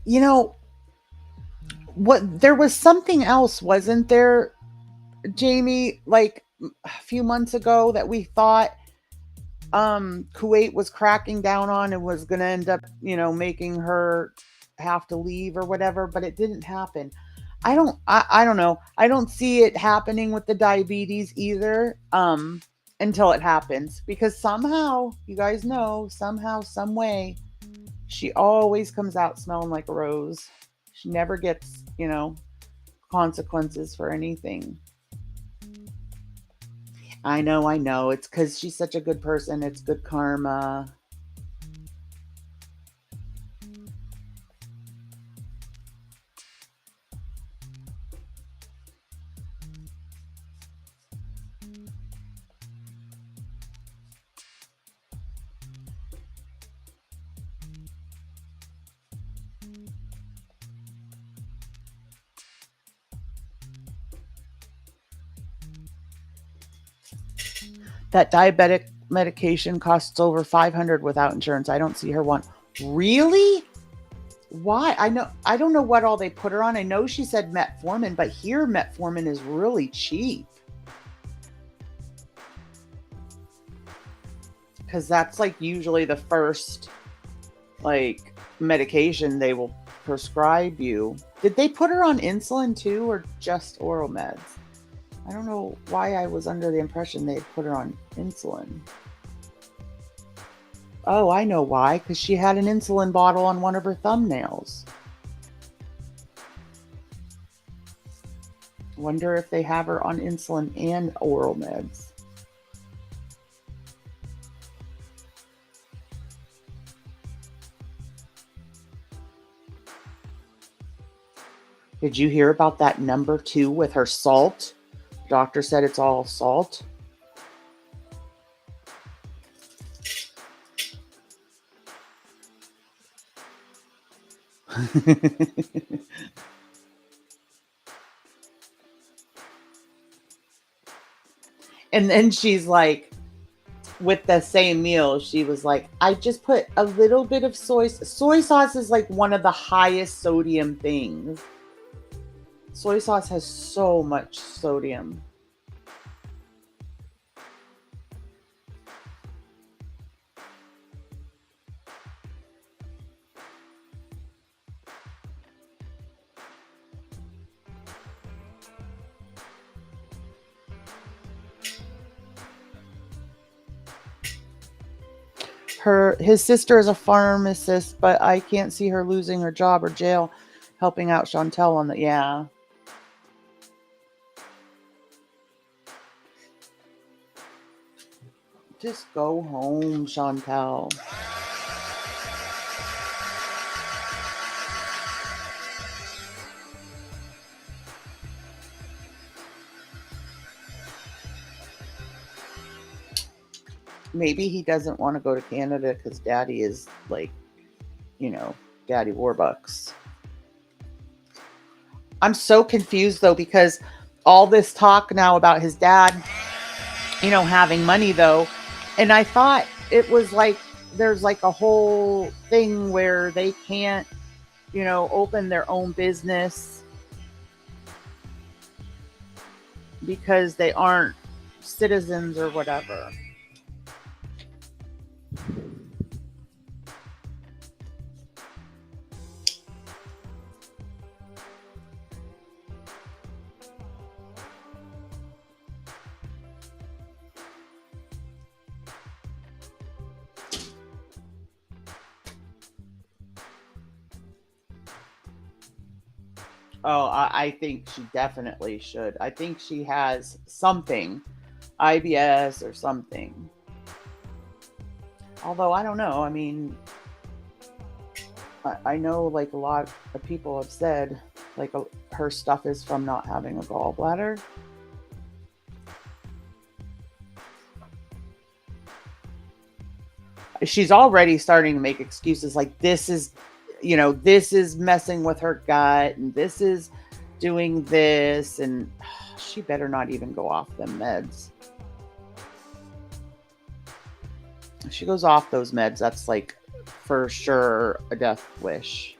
B: You know, there was something else, wasn't there, Jamie, like a few months ago that we thought Kuwait was cracking down on and was going to end up, making her have to leave or whatever, but it didn't happen. I don't know. I don't see it happening with the diabetes either until it happens, because somehow, you guys know, somehow, some way, she always comes out smelling like a rose. She never gets, consequences for anything. I know, I know. It's because she's such a good person. It's good karma. That diabetic medication costs over 500 without insurance. I don't see her want. Really? Why? I don't know what all they put her on. I know she said metformin, but here metformin is really cheap. Cuz that's like usually the first like medication they will prescribe you. Did they put her on insulin too, or just oral meds? I don't know why I was under the impression they put her on insulin. Oh, I know why. Because she had an insulin bottle on one of her thumbnails. Wonder if they have her on insulin and oral meds. Did you hear about that number 2 with her salt? Doctor said it's all salt. And then she's like, with the same meal, she was like, I just put a little bit of soy sauce is like one of the highest sodium things. Soy sauce has so much sodium. His sister is a pharmacist, but I can't see her losing her job or jail helping out Chantel on the yeah. Just go home, Chantel. Maybe he doesn't want to go to Canada because Daddy is like, Daddy Warbucks. I'm so confused though because all this talk now about his dad, having money though, and I thought it was like there's like a whole thing where they can't, open their own business because they aren't citizens or whatever. Oh, I think she definitely should. I think she has something, IBS or something. Although I don't know. I mean, I know like a lot of people have said like her stuff is from not having a gallbladder. She's already starting to make excuses like this is messing with her gut and this is doing this, and she better not even go off them meds. If she goes off those meds, that's like for sure a death wish.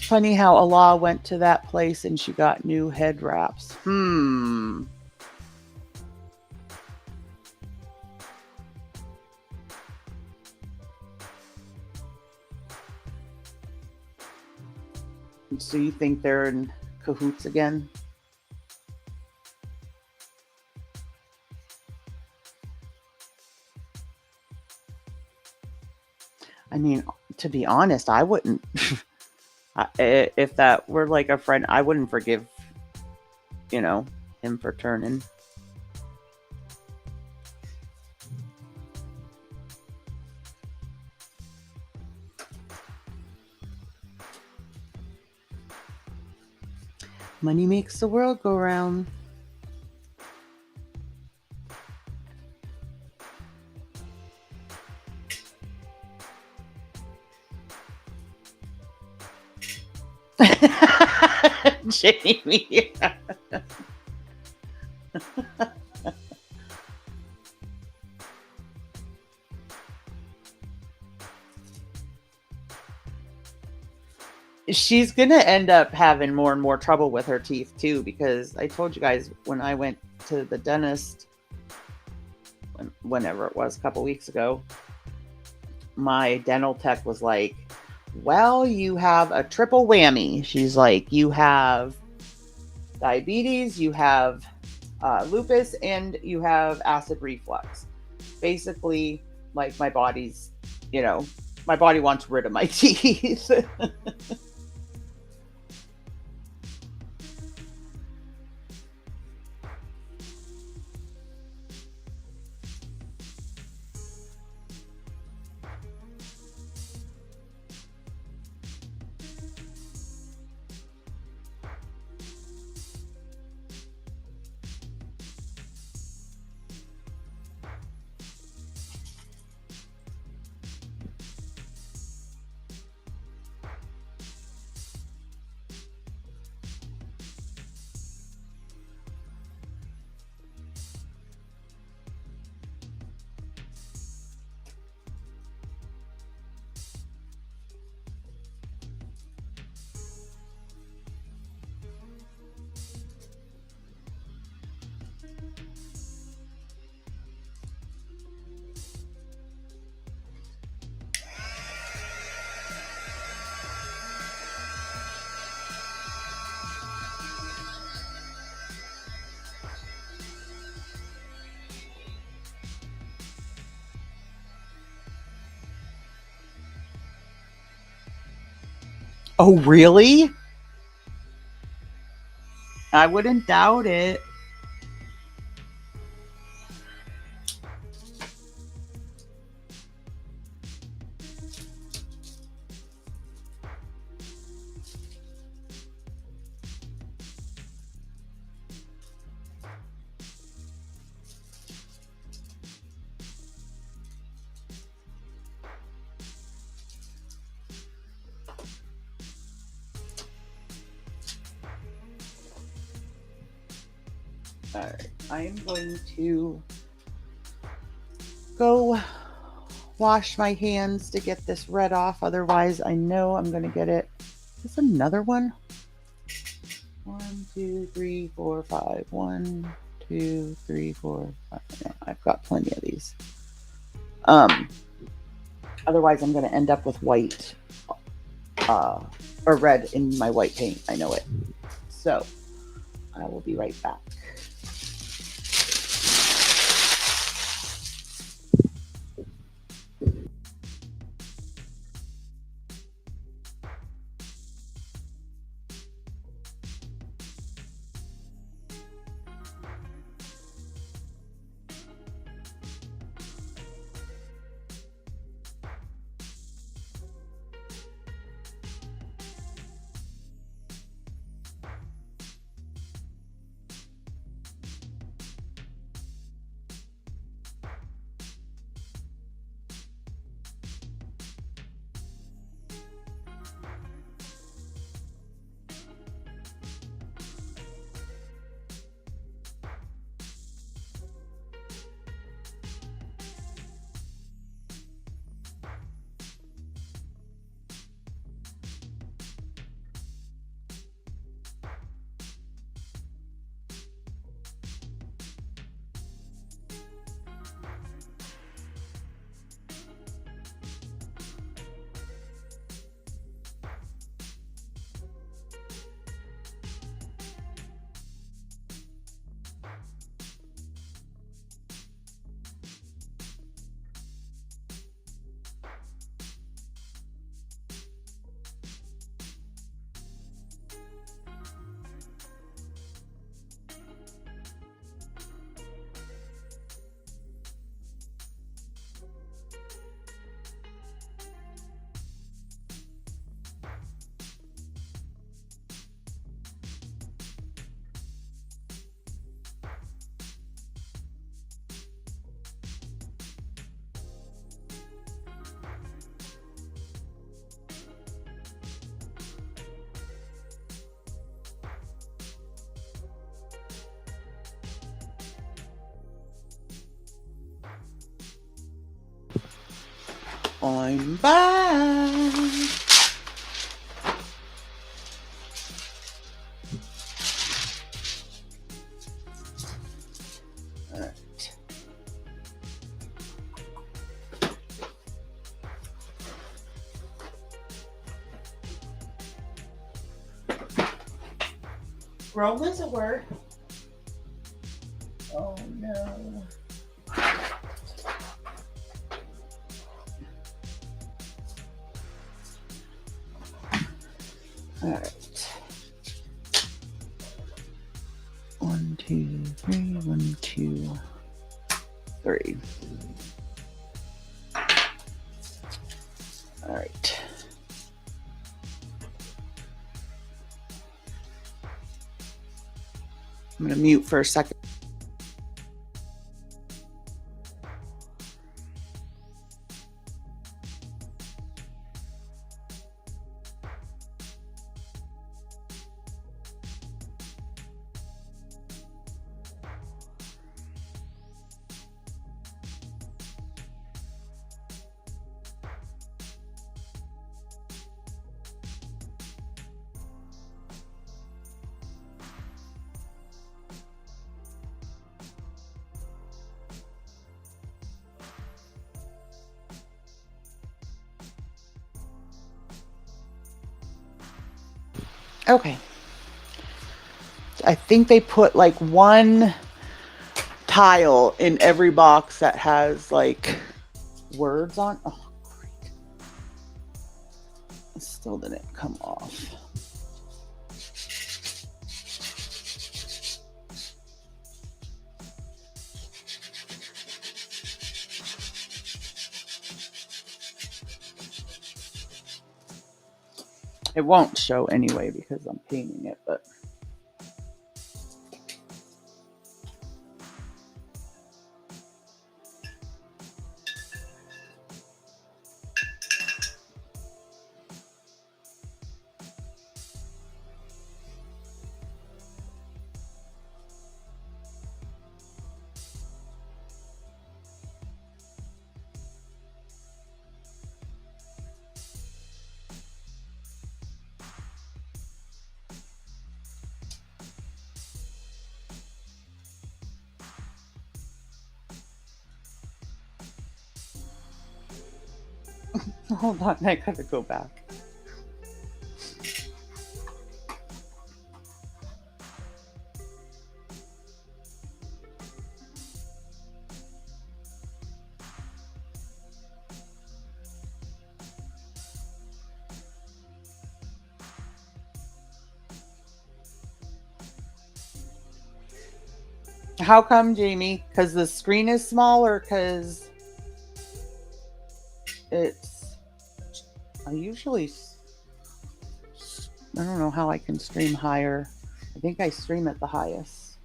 B: Funny how Allah went to that place and she got new head wraps. So you think they're in cahoots again? I mean, to be honest, I wouldn't. If that were like a friend, I wouldn't forgive, him for turning. Money makes the world go round. Jamie. She's gonna end up having more and more trouble with her teeth too, because I told you guys when I went to the dentist whenever it was, a couple weeks ago, my dental tech was like, well, you have a triple whammy. She's like, you have diabetes, you have lupus, and you have acid reflux. Basically, like my body's, my body wants rid of my teeth. Oh, really? I wouldn't doubt it. All right, I am going to go wash my hands to get this red off. Otherwise, I know I'm going to get it. Is this another one? 1, 2, 3, 4, 5. 1, 2, 3, 4, 5. No, I've got plenty of these. Otherwise, I'm going to end up with white or red in my white paint. I know it. So I will be right back. I'm back. Rome is a word. Oh no. All right. 1, 2, 3. 1, 2, 3. All right. I'm going to mute for a second. Okay. I think they put like one tile in every box that has like words on. Oh, great. It still didn't come off. It won't show anyway because I'm painting it, but hold on, I gotta go back. How come, Jamie? Because the screen is smaller? Because it's. I usually. I don't know how I can stream higher. I think I stream at the highest.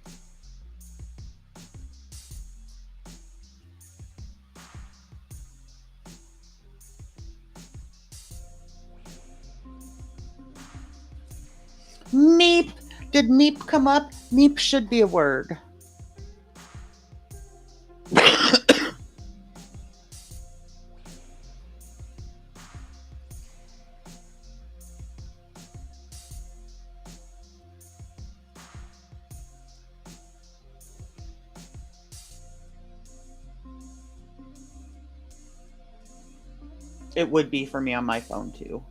B: Meep. Did meep come up? Meep should be a word. It would be for me on my phone too.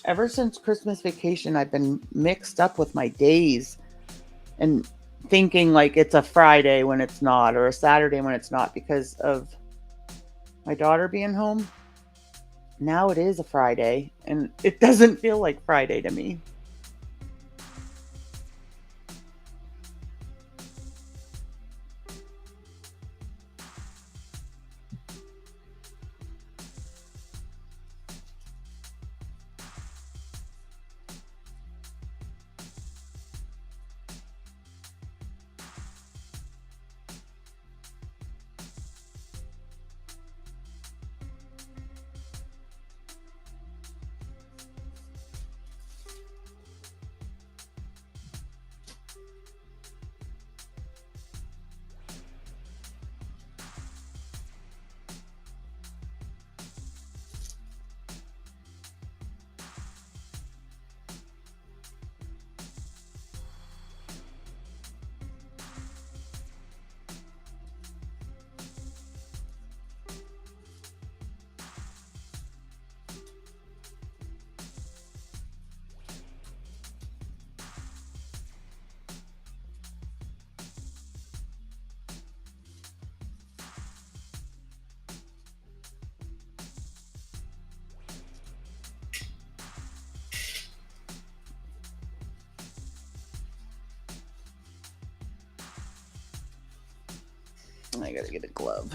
B: Ever since Christmas vacation, I've been mixed up with my days and thinking like it's a Friday when it's not, or a Saturday when it's not, because of my daughter being home. Now it is a Friday, and it doesn't feel like Friday to me. I gotta get a glove.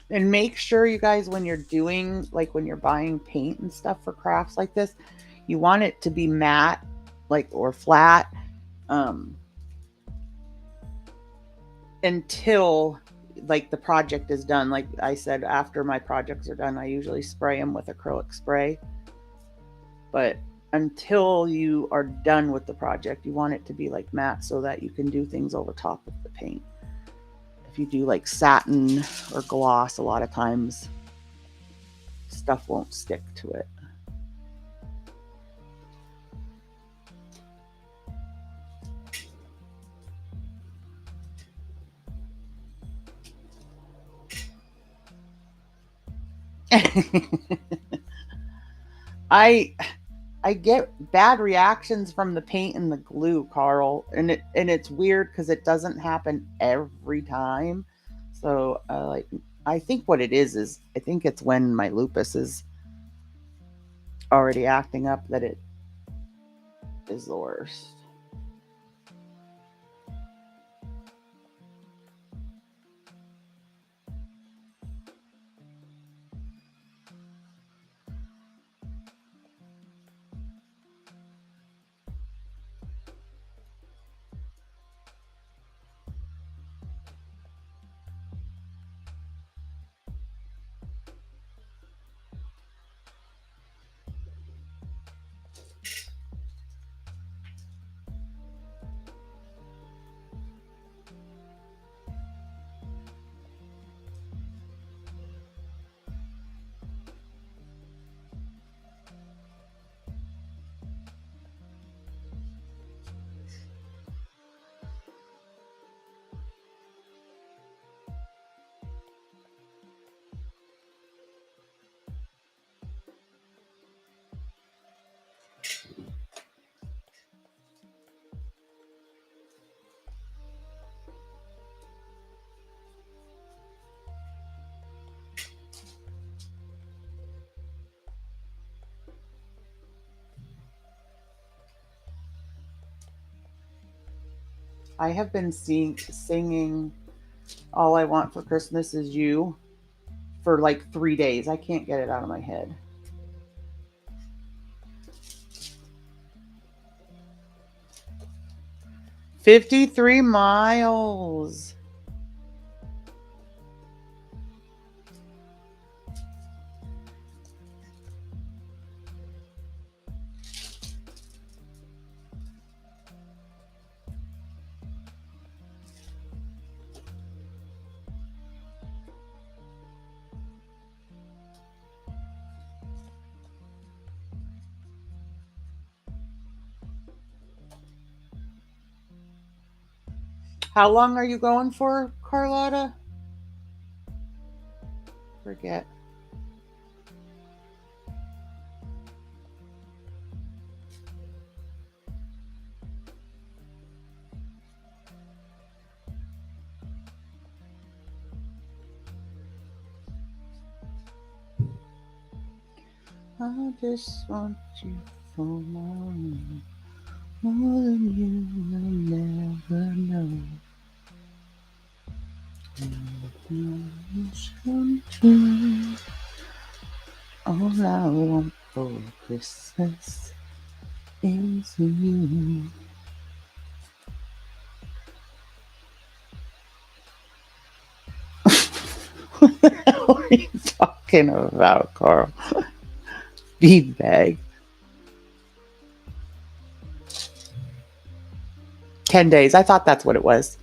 B: And make sure, you guys, when you're doing, like when you're buying paint and stuff for crafts like this, you want it to be matte, like, or flat, until like the project is done. Like I said, after my projects are done, I usually spray them with acrylic spray. But until you are done with the project, you want it to be like matte so that you can do things over top of the paint. If you do like satin or gloss, a lot of times stuff won't stick to it. I get bad reactions from the paint and the glue, Carl, and it's weird because it doesn't happen every time. So like, I think what it is I think it's when my lupus is already acting up that it is the worst. I have been singing All I Want for Christmas Is You for like 3 days. I can't get it out of my head. 53 miles. How long are you going for, Carlotta? Forget. I just want you for more than you will never know. Come true. All I want for Christmas is you. What the hell are you talking about, Carl? Bead bag. 10 days. I thought that's what it was.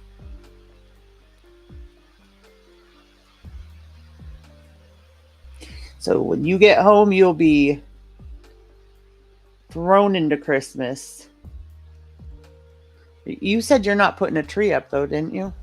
B: So when you get home, you'll be thrown into Christmas. You said you're not putting a tree up though, didn't you?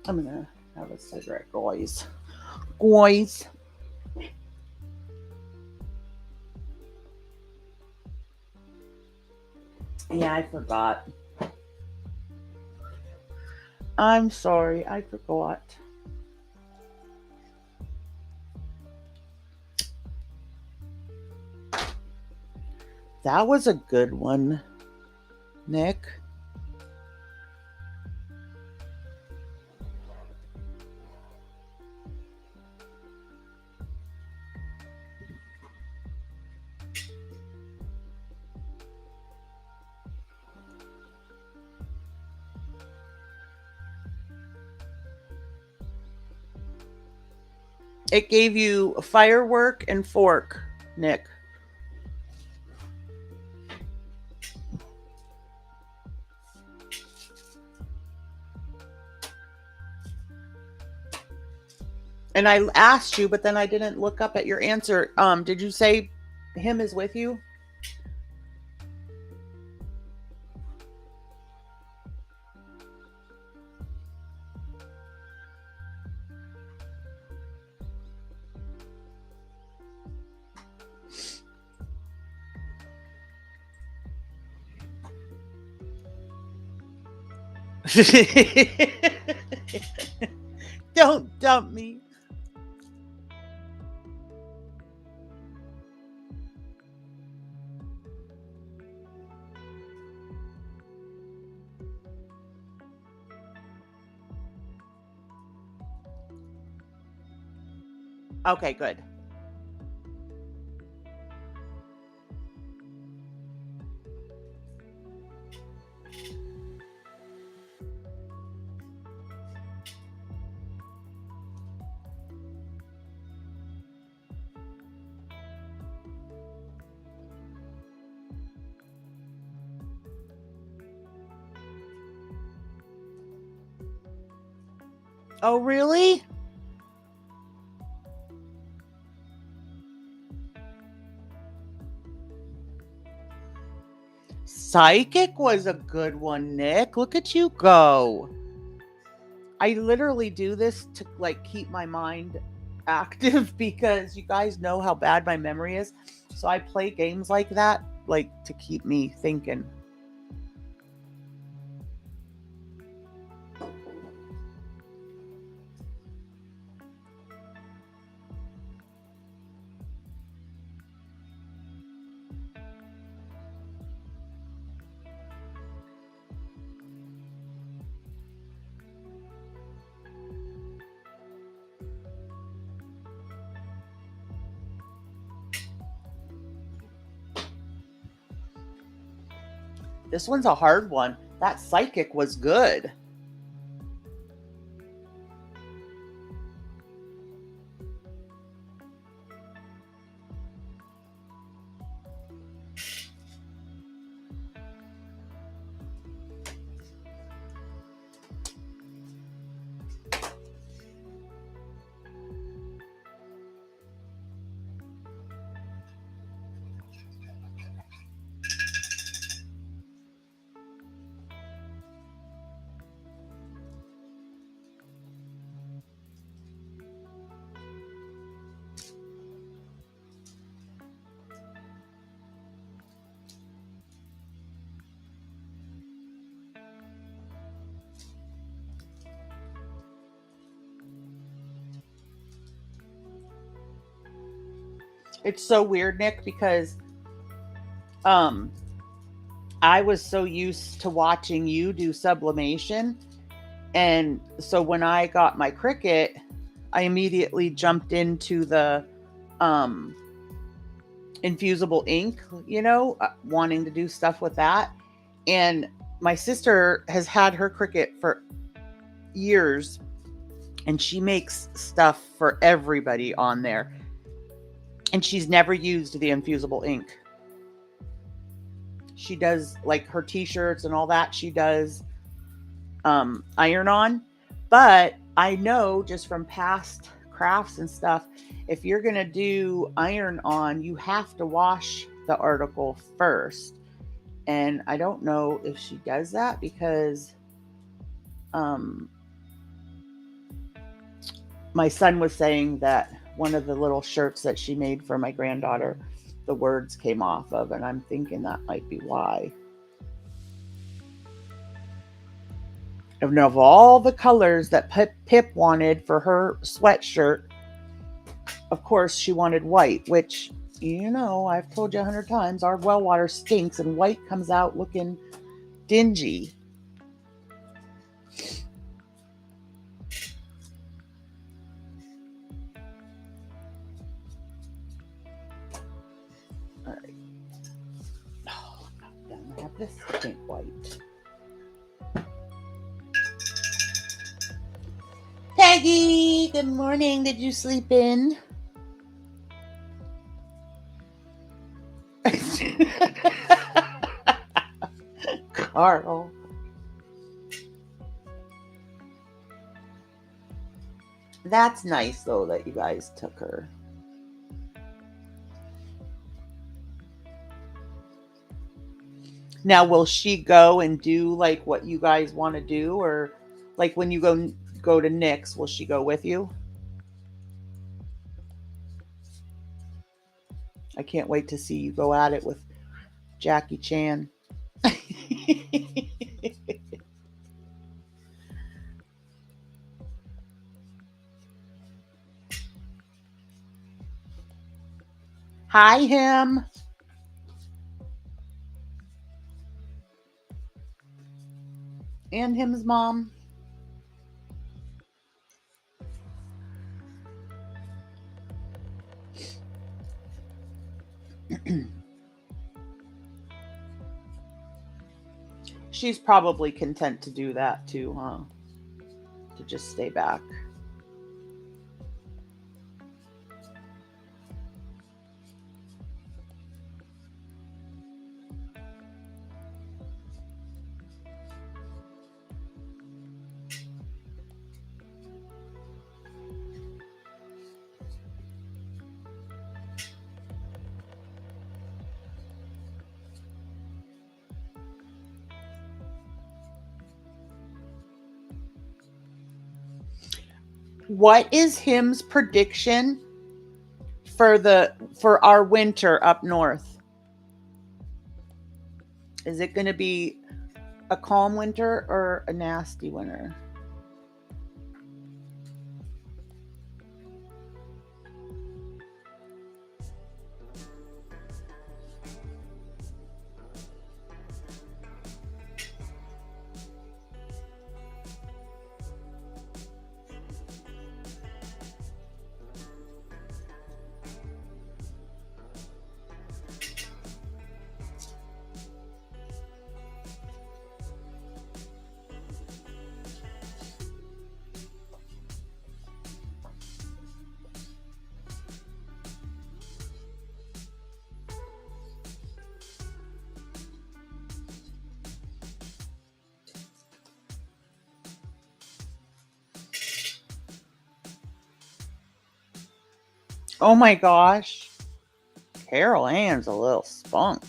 B: I'm gonna have a cigarette, guys. Guys. Yeah, I forgot. I'm sorry, I forgot. That was a good one, Nick. It gave you a firework and fork, Nick. And I asked you, but then I didn't look up at your answer. Did you say him is with you? Don't dump me. Okay, good. Oh, really? Psychic was a good one, Nick. Look at you go. I literally do this to like keep my mind active because you guys know how bad my memory is. So I play games like that like to keep me thinking. This one's a hard one. That psychic was good. It's so weird, Nick, because um I was so used to watching you do sublimation. And so when I got my Cricut, I immediately jumped into the um infusible ink, wanting to do stuff with that. And my sister has had her Cricut for years, and she makes stuff for everybody on there. And she's never used the infusible ink. She does like her t-shirts and all that. She does iron on. But I know just from past crafts and stuff, if you're going to do iron on, you have to wash the article first. And I don't know if she does that because my son was saying that one of the little shirts that she made for my granddaughter, the words came off of, and I'm thinking that might be why. And of all the colors that Pip wanted for her sweatshirt, of course she wanted white, which, you know, I've told you 100 times, our well water stinks and white comes out looking dingy. All right. Oh, I'm not done. I have this pink white. Peggy, good morning. Did you sleep in? Carl. That's nice, though, that you guys took her. Now, will she go and do like what you guys want to do, or like when you go to Nick's, will she go with you? I can't wait to see you go at it with Jackie Chan. Hi, him. And him's mom. She's probably content to do that too, huh? To just stay back. What is him's prediction for our winter up north? Is it going to be a calm winter or a nasty winter? Oh my gosh. Carol Ann's a little spunk.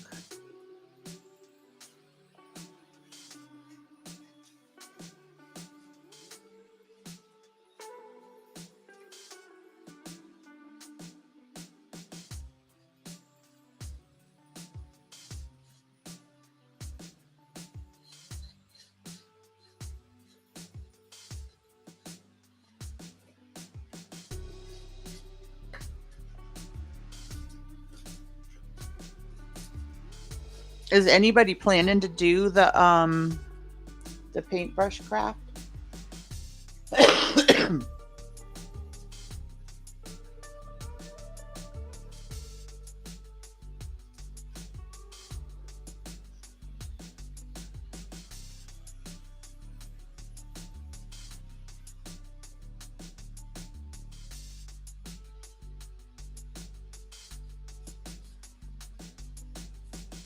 B: Is anybody planning to do the paintbrush craft?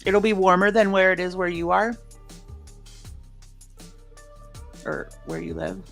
B: It'll be warmer than where it is where you are or where you live.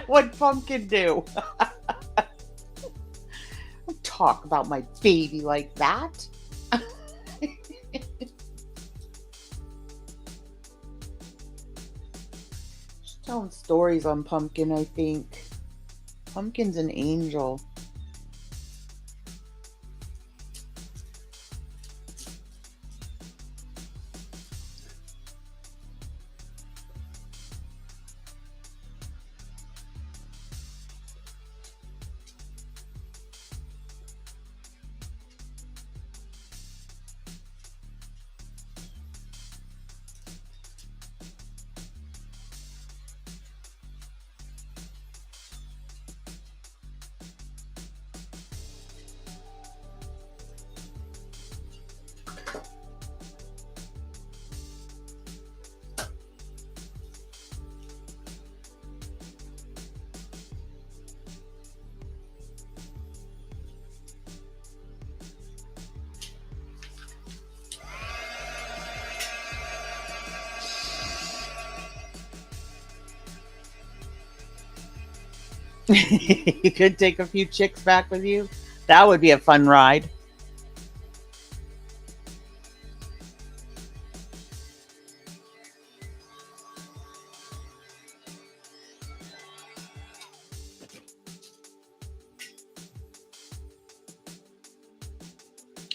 B: What pumpkin do? Don't talk about my baby like that. She's telling stories on Pumpkin, I think. Pumpkin's an angel. You could take a few chicks back with you. That would be a fun ride.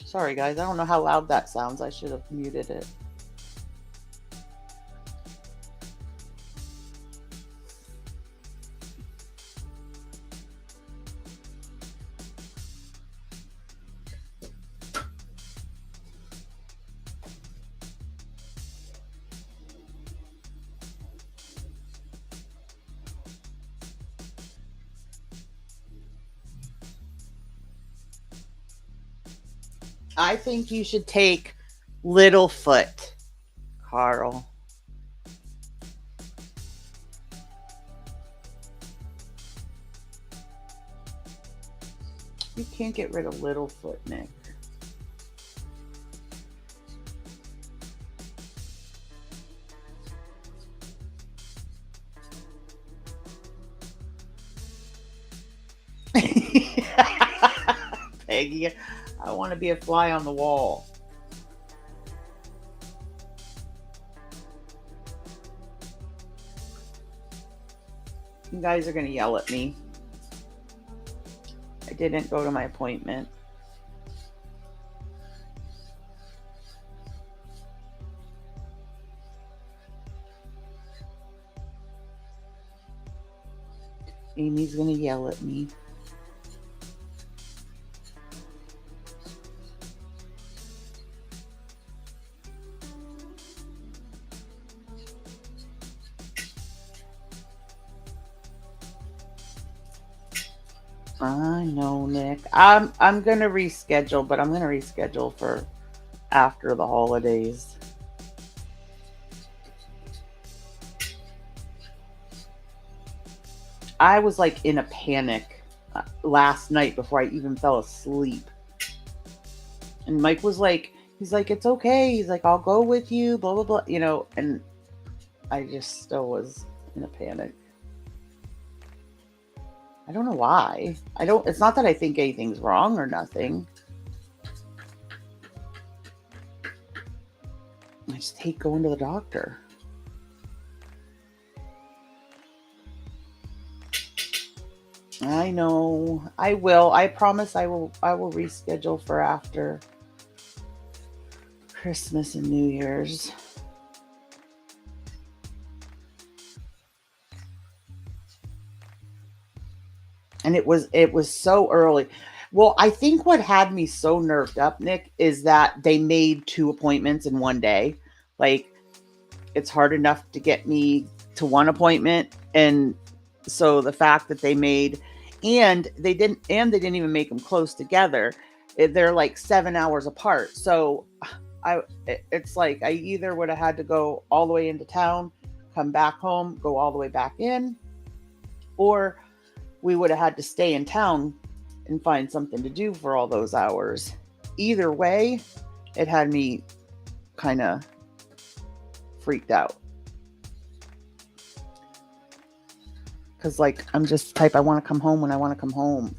B: Sorry, guys. I don't know how loud that sounds. I should have muted it. I think you should take Littlefoot, Carl. You can't get rid of Littlefoot, Nick. Peggy, I want to be a fly on the wall. You guys are going to yell at me. I didn't go to my appointment. Amy's going to yell at me. I know, Nick. I'm gonna reschedule, but I'm gonna reschedule for after the holidays. I was like in a panic last night before I even fell asleep. And Mike was like, he's like, it's okay. He's like, I'll go with you, blah, blah, blah, you know, and I just still was in a panic. I don't know why. It's not that I think anything's wrong or nothing. I just hate going to the doctor. I know. I will. I promise I will reschedule for after Christmas and New Year's. And it was so early. Well, I think what had me so nerved up, Nick, is that they made 2 appointments in one day. Like, it's hard enough to get me to one appointment. And so the fact that they made, and they didn't even make them close together. They're like 7 hours apart. So it's like I either would have had to go all the way into town, come back home, go all the way back in, or we would have had to stay in town and find something to do for all those hours. Either way, it had me kind of freaked out. Because, like, I'm just the type, I want to come home when I want to come home.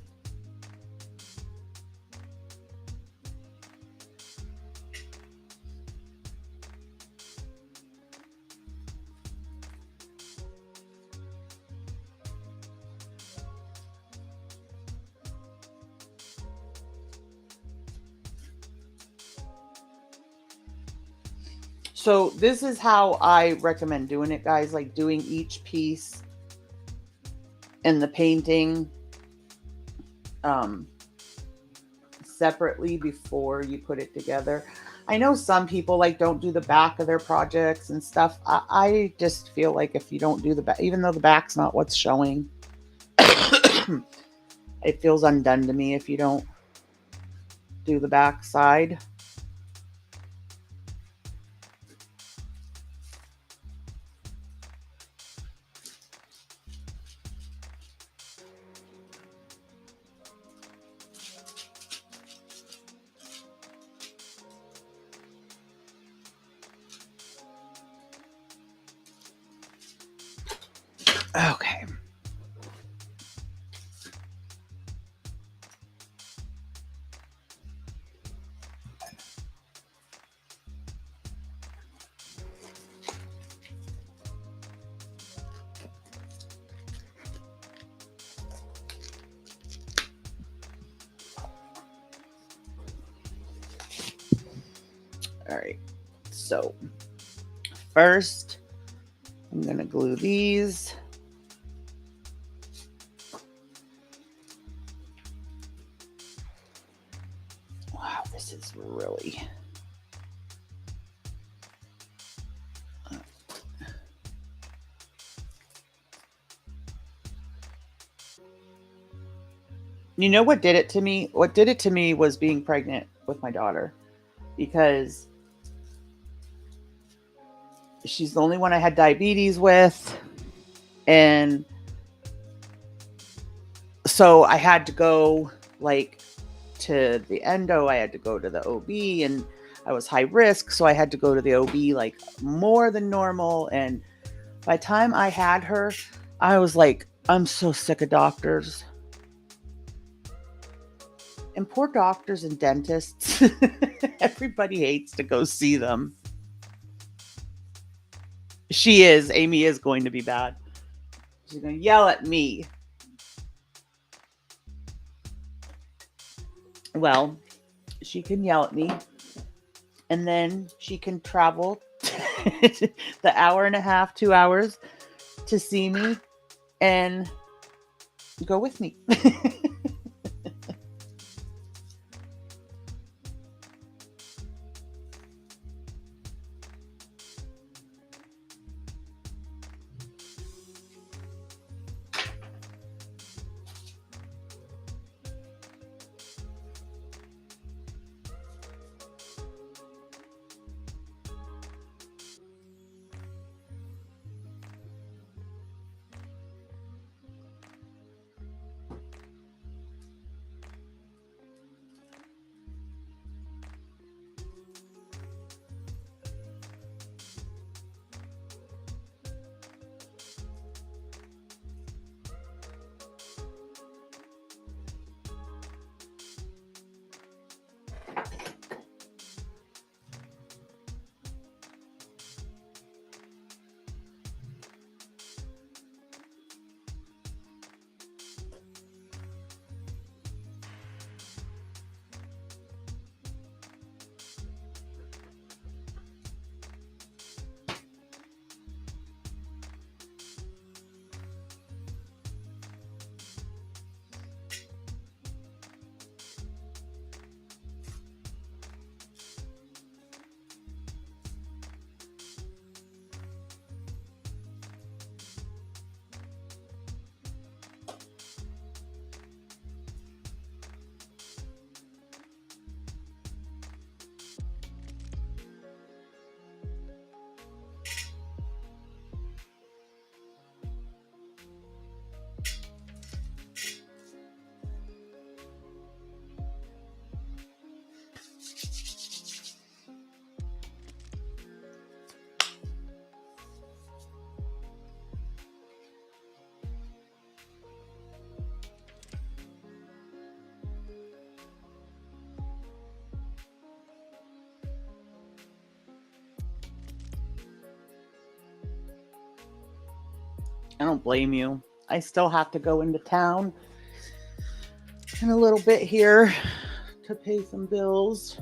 B: So this is how I recommend doing it, guys. Like, doing each piece and the painting separately before you put it together. I know some people like don't do the back of their projects and stuff. I just feel like if you don't do the back, even though the back's not what's showing, it feels undone to me if you don't do the back side. Okay. All right. So first, I'm going to glue these. Wow, this is really... You know what did it to me? What did it to me was being pregnant with my daughter, because she's the only one I had diabetes with. And so I had to go like to the endo, I had to go to the OB, and I was high risk. So I had to go to the OB like more than normal. And by the time I had her, I was like, I'm so sick of doctors. And poor doctors and dentists. Everybody hates to go see them. Amy is going to be bad. She's going to yell at me. Well, she can yell at me, and then she can travel the hour and a half, 2 hours to see me and go with me. I don't blame you. I still have to go into town in a little bit here to pay some bills.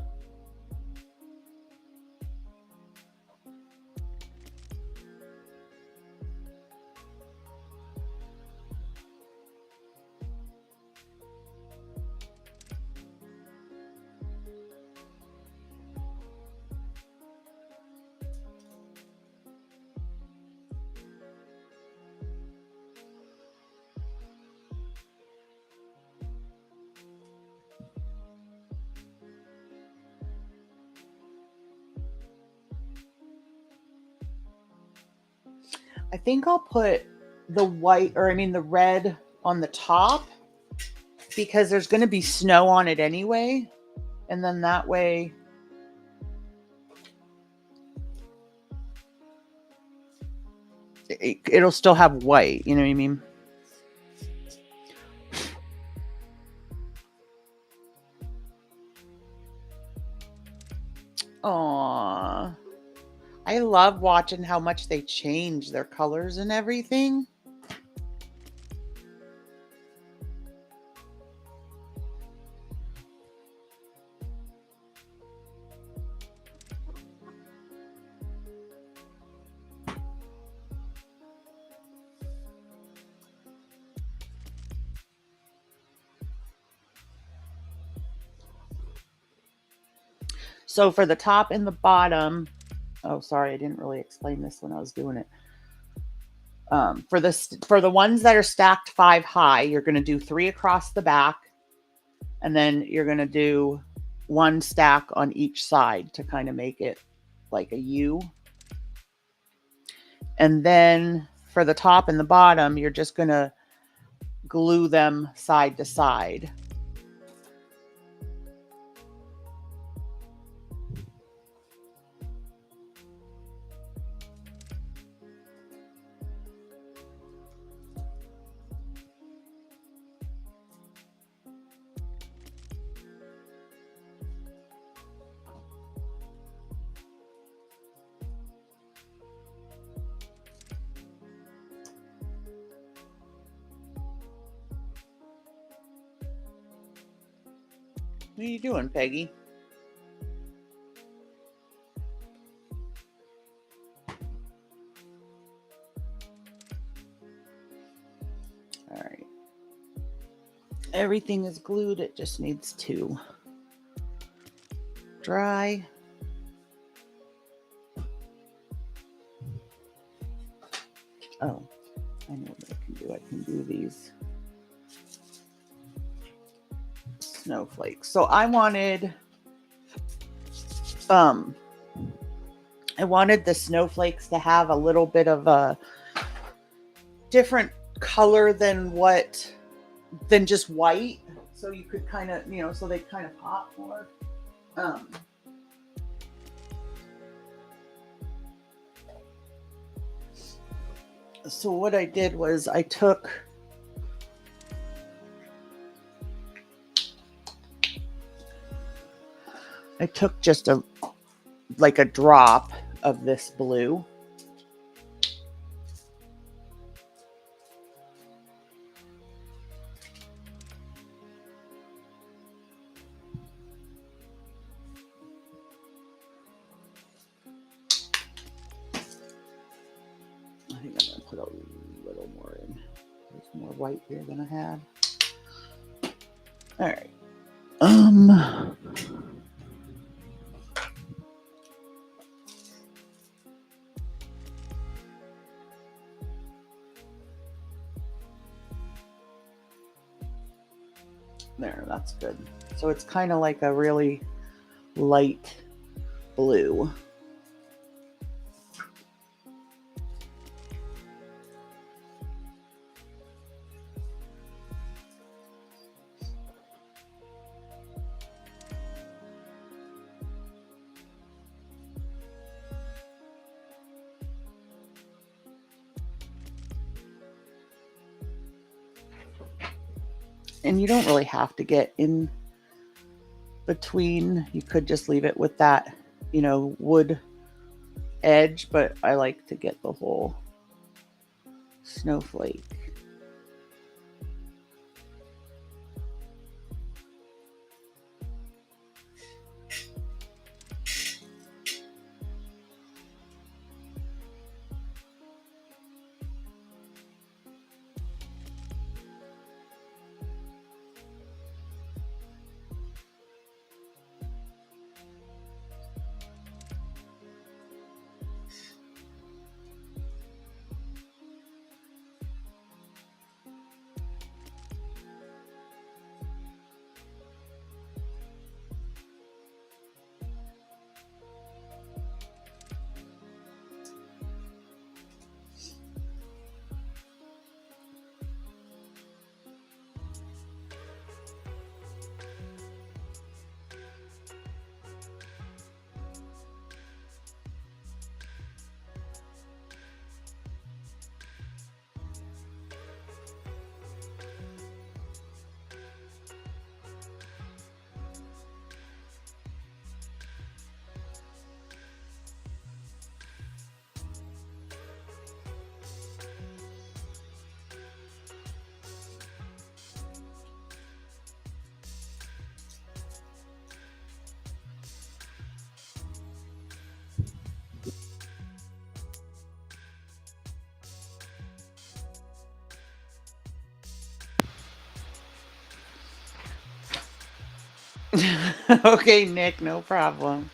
B: I think I'll put the the red on the top because there's going to be snow on it anyway. And then that way it'll still have white. You know what I mean? Aww. I love watching how much they change their colors and everything. So for the top and the bottom, oh, sorry, I didn't really explain this when I was doing it. For the ones that are stacked 5 high, you're going to do 3 across the back, and then you're going to do 1 stack on each side to kind of make it like a U. And then for the top and the bottom, you're just going to glue them side to side. What are you doing, Peggy? All right. Everything is glued. It just needs to dry. Oh, I know what I can do. I can do these snowflakes. So I wanted the snowflakes to have a little bit of a different color than just white. So you could kind of, so they kind of pop more. So what I did was I took just a drop of this blue. I think I'm going to put a little more in. There's more white here than I had. All right. There, that's good. So it's kind of like a really light blue. And you don't really have to get in between. You could just leave it with that, wood edge, but I like to get the whole snowflake. Okay, Nick, no problem.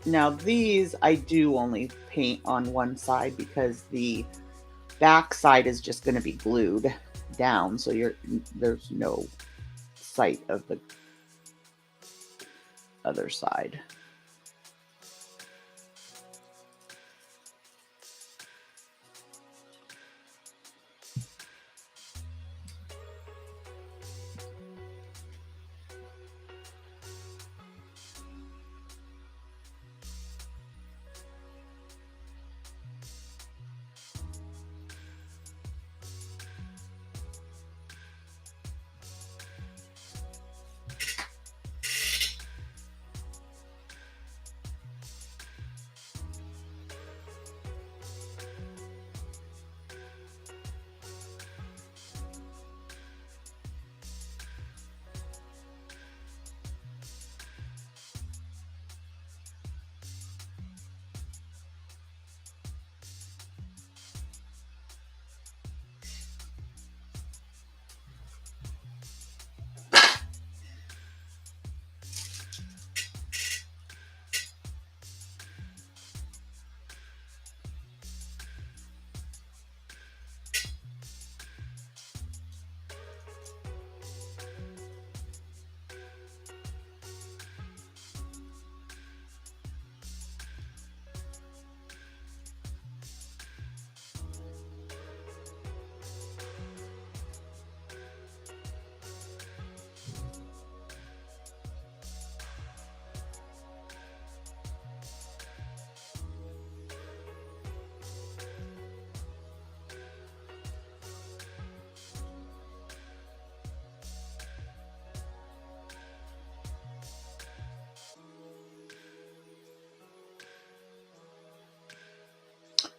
B: Now these I do only paint on one side because the back side is just going to be glued down, so there's no sight of the other side.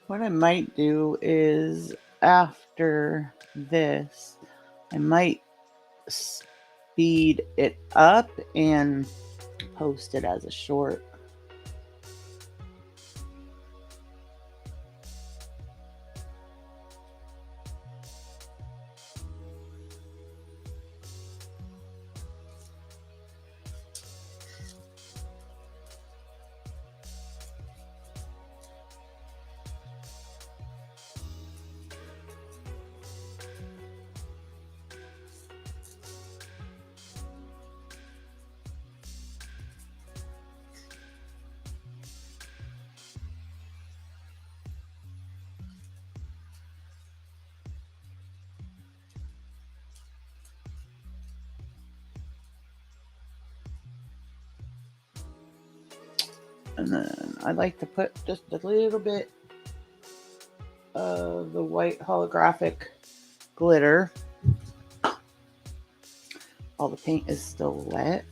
B: What I might do is after this, I might speed it up and post it as a short. And then I like to put just a little bit of the white holographic glitter. All the paint is still wet.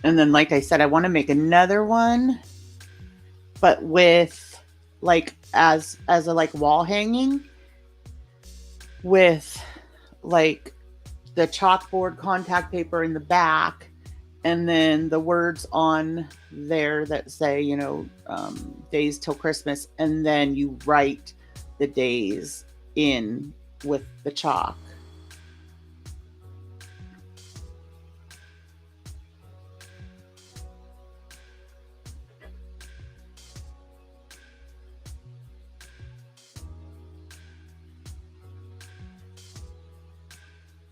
B: And then, like I said, I want to make another one, but with like as a like wall hanging with like the chalkboard contact paper in the back, and then the words on there that say, you know, days till Christmas, and then you write the days in with the chalk.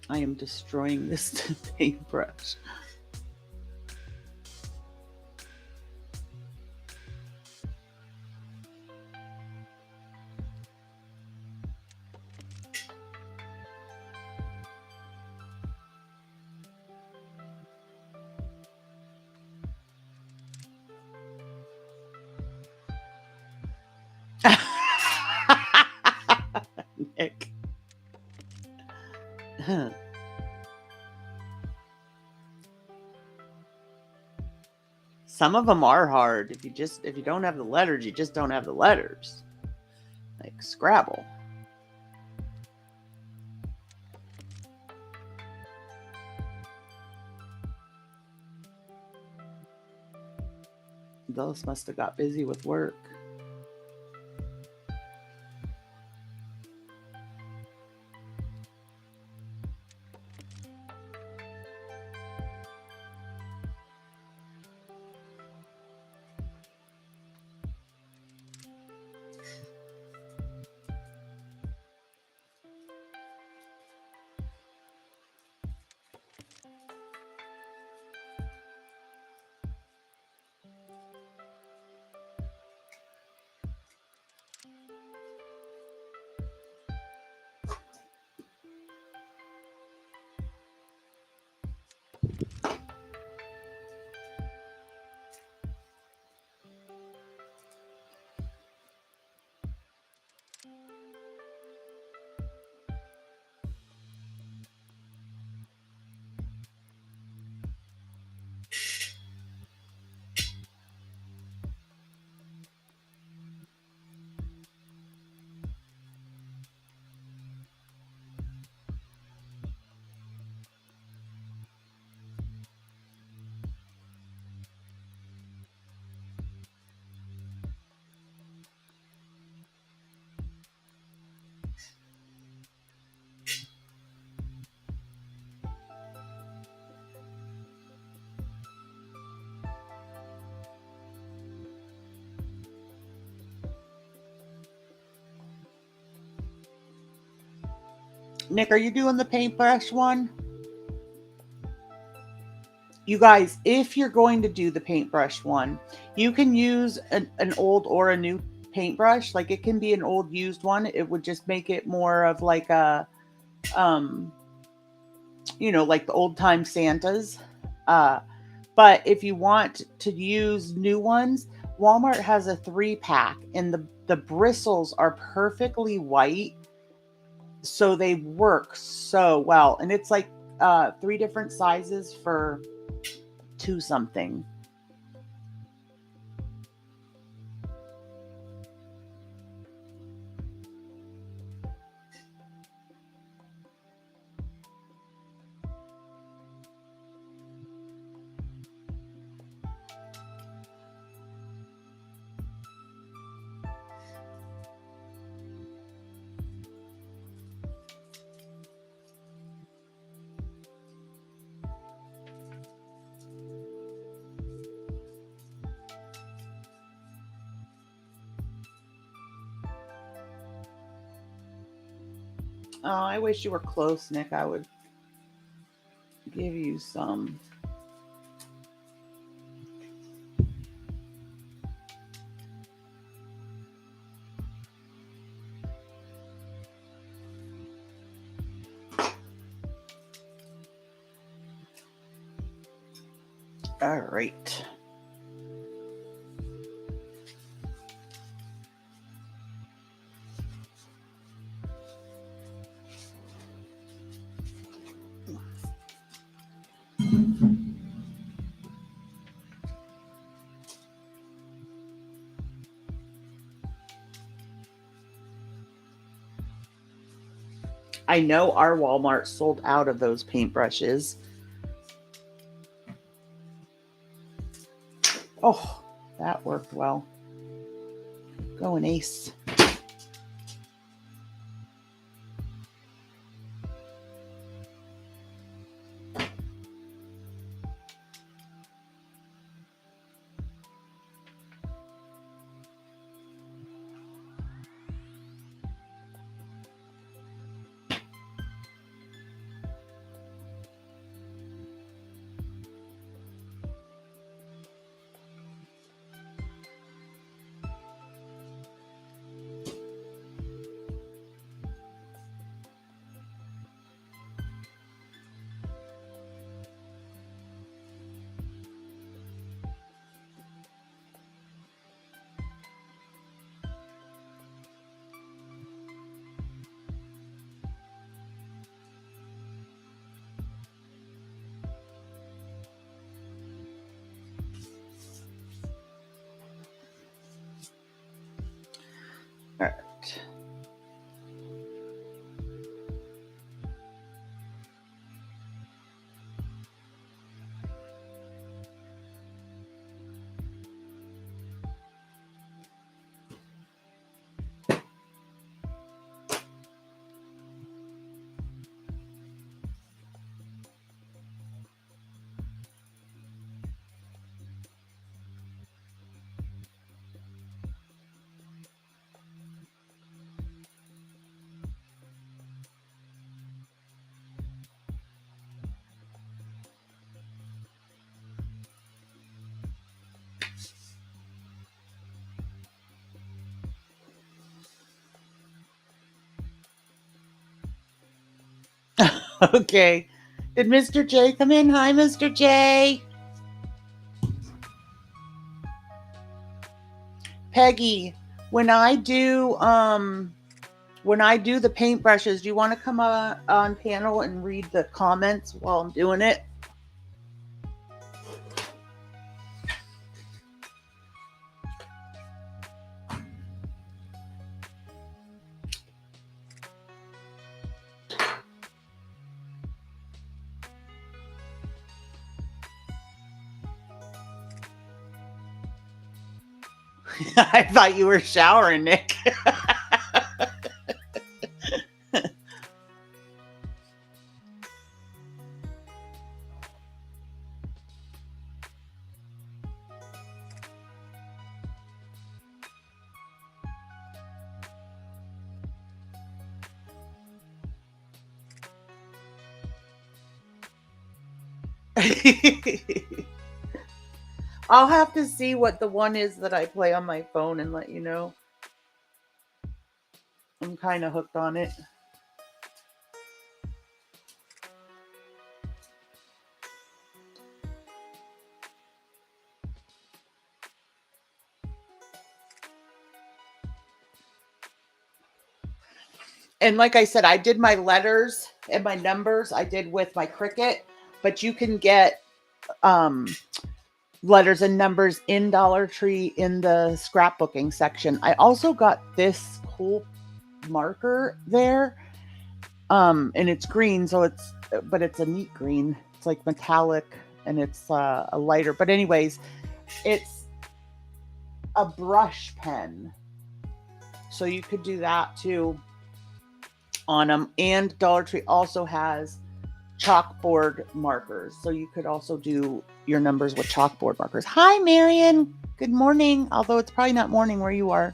B: I am destroying this paintbrush. Nick. Some of them are hard. If you don't have the letters, you just don't have the letters. Like Scrabble. Those must have got busy with work. Nick, are you doing the paintbrush one? You guys, if you're going to do the paintbrush one, you can use an old or a new paintbrush. Like it can be an old used one. It would just make it more of like a, you know, like the old time Santas. But if you want to use new ones, Walmart has a 3-pack, and the bristles are perfectly white. So they work so well. And it's like 3 different sizes for $2 something. Oh, I wish you were close, Nick. I would give you some. All right. I know our Walmart sold out of those paintbrushes. Oh, that worked well. Going ace. All right. Okay. Did Mr. J come in? Hi, Mr. J. Peggy, when I do the paintbrushes, do you want to come on panel and read the comments while I'm doing it? I thought you were showering, Nick. I'll have to see what the one is that I play on my phone and let you know. I'm kind of hooked on it. And like I said, I did my letters and my numbers. I did with my Cricut, but you can get letters and numbers in Dollar Tree in the scrapbooking section. I also got this cool marker there, and it's green, so but it's a neat green. It's like metallic, and it's a lighter. But anyways, it's a brush pen, so you could do that too on them. And Dollar Tree also has chalkboard markers, so you could also do your numbers with chalkboard markers. Hi, Marion. Good morning, although it's probably not morning where you are.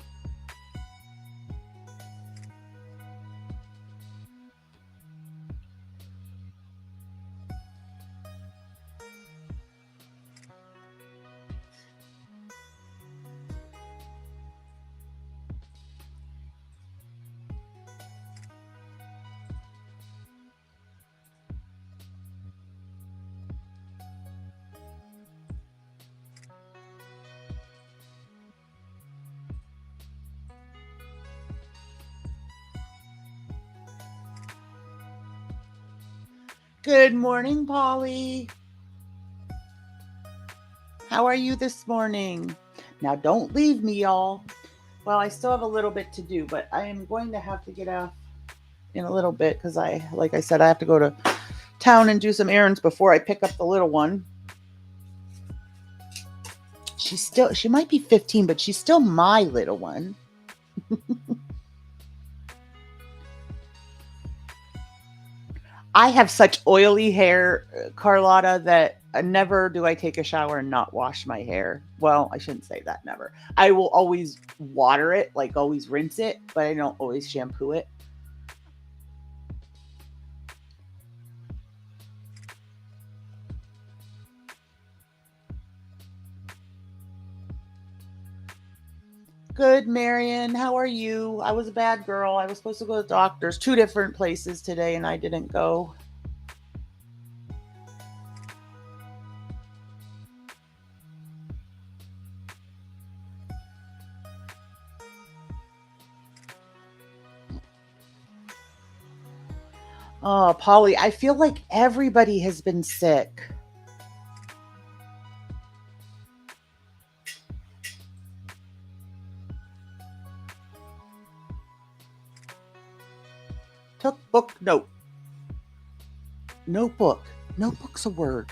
B: Good morning, Polly. How are you this morning? Now, don't leave me, y'all. Well, I still have a little bit to do, but I am going to have to get off in a little bit because like I said, I have to go to town and do some errands before I pick up the little one. She might be 15, but she's still my little one. I have such oily hair, Carlotta, that never do I take a shower and not wash my hair. Well, I shouldn't say that never. I will always water it, like always rinse it, but I don't always shampoo it. Good, Marion. How are you? I was a bad girl. I was supposed to go to the doctor's 2 different places today and I didn't go. Oh, Polly, I feel like everybody has been sick. Took book note. Notebook. Notebook's a word.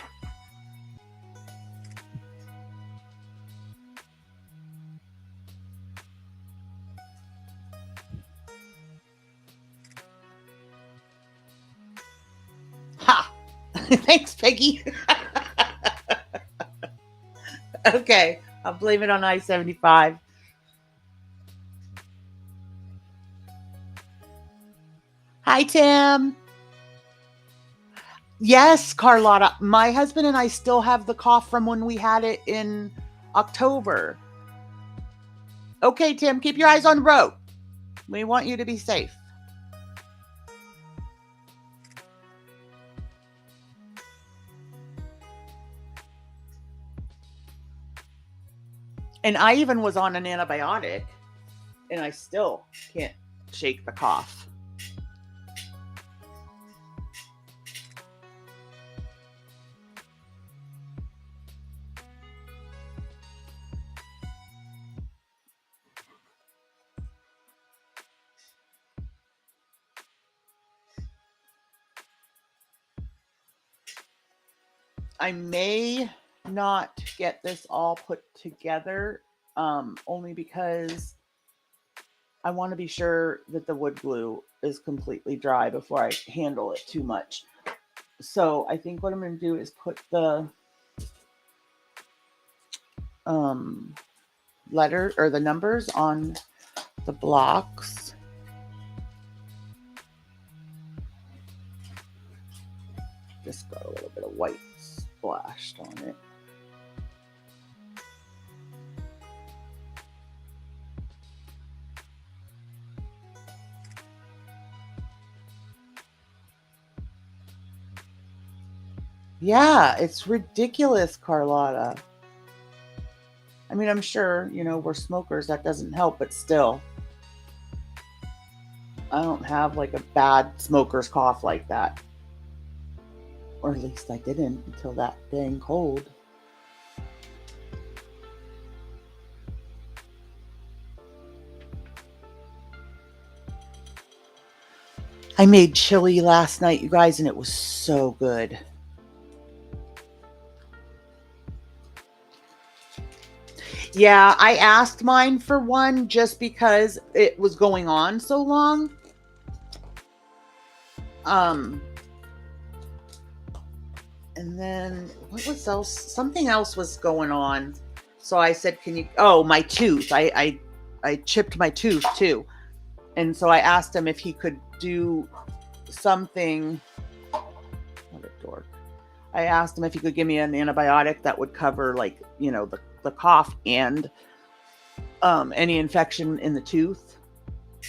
B: Ha! Thanks, Peggy. Okay, I'll blame it on I-75. Hi, Tim. Yes, Carlotta. My husband and I still have the cough from when we had it in October. Okay, Tim, keep your eyes on the road. We want you to be safe. And I even was on an antibiotic, and I still can't shake the cough. I may not get this all put together, only because I want to be sure that the wood glue is completely dry before I handle it too much. So I think what I'm going to do is put the letter or the numbers on the blocks. Just got a little bit of white splashed on it. Yeah, it's ridiculous, Carlotta. I mean, I'm sure, we're smokers, that doesn't help, but still. I don't have like a bad smoker's cough like that. Or at least I didn't until that dang cold. I made chili last night, you guys, and it was so good. Yeah, I asked mine for one just because it was going on so long. And then what was else? Something else was going on. So I said, "Can you?" Oh, my tooth. I chipped my tooth too, and so I asked him if he could do something. What a dork! I asked him if he could give me an antibiotic that would cover, like, the cough and any infection in the tooth,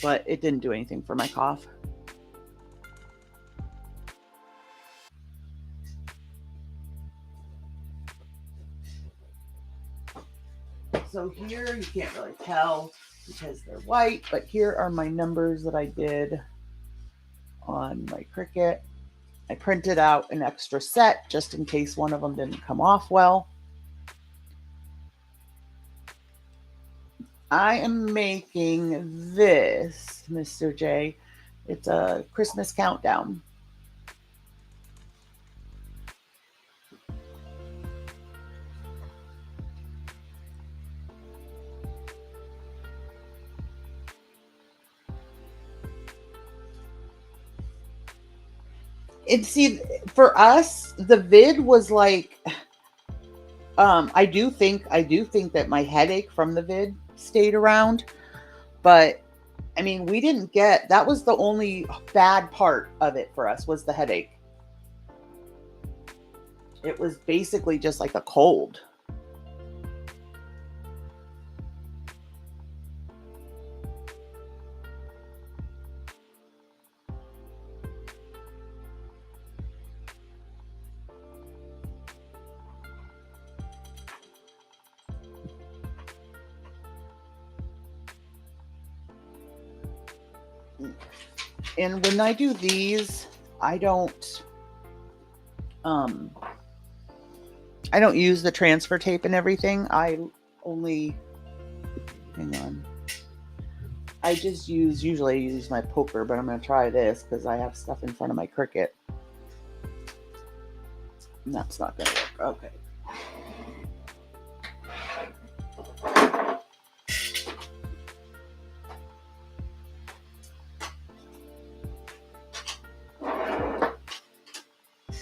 B: but it didn't do anything for my cough. So here you can't really tell because they're white, but here are my numbers that I did on my Cricut. I printed out an extra set just in case one of them didn't come off well. I am making this, Mr. J. It's a Christmas countdown. And see, for us, the vid was like, I do think that my headache from the vid stayed around, but I mean, we didn't get, that was the only bad part of it for us, was the headache. It was basically just like a cold. And when I do these, I don't use the transfer tape and everything. I only, hang on. I just usually use my poker, but I'm going to try this because I have stuff in front of my Cricut. And that's not going to work. Okay.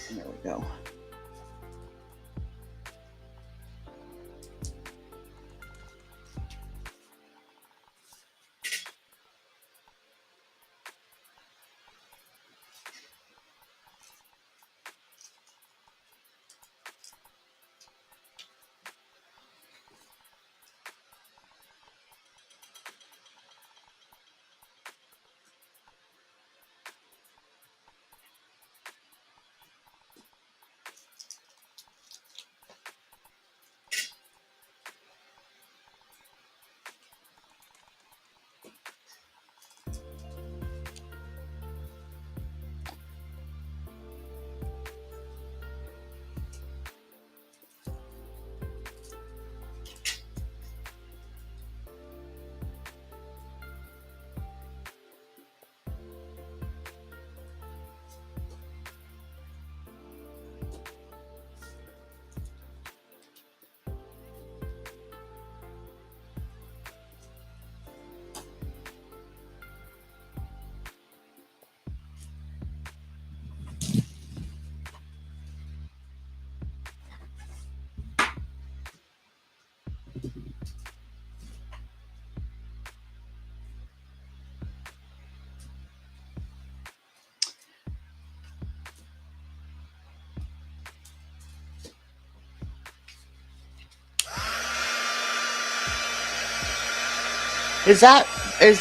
B: There we go. Is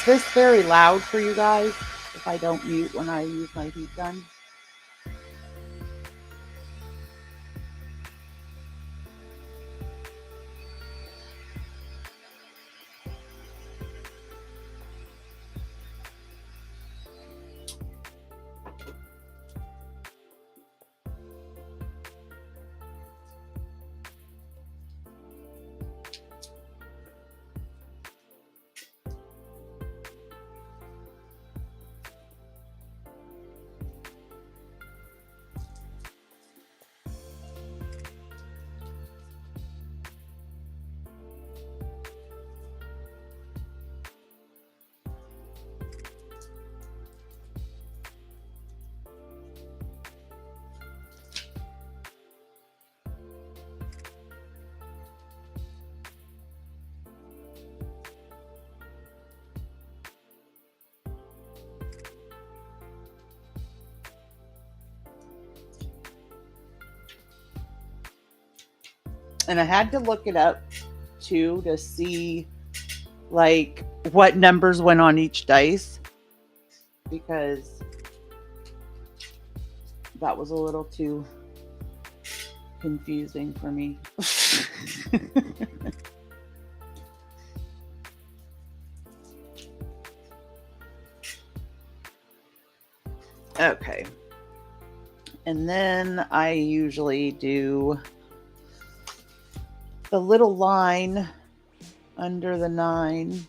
B: this very loud for you guys if I don't mute when I use my heat gun? And I had to look it up too to see like what numbers went on each dice, because that was a little too confusing for me. Okay. And then I usually do the little line under the 9.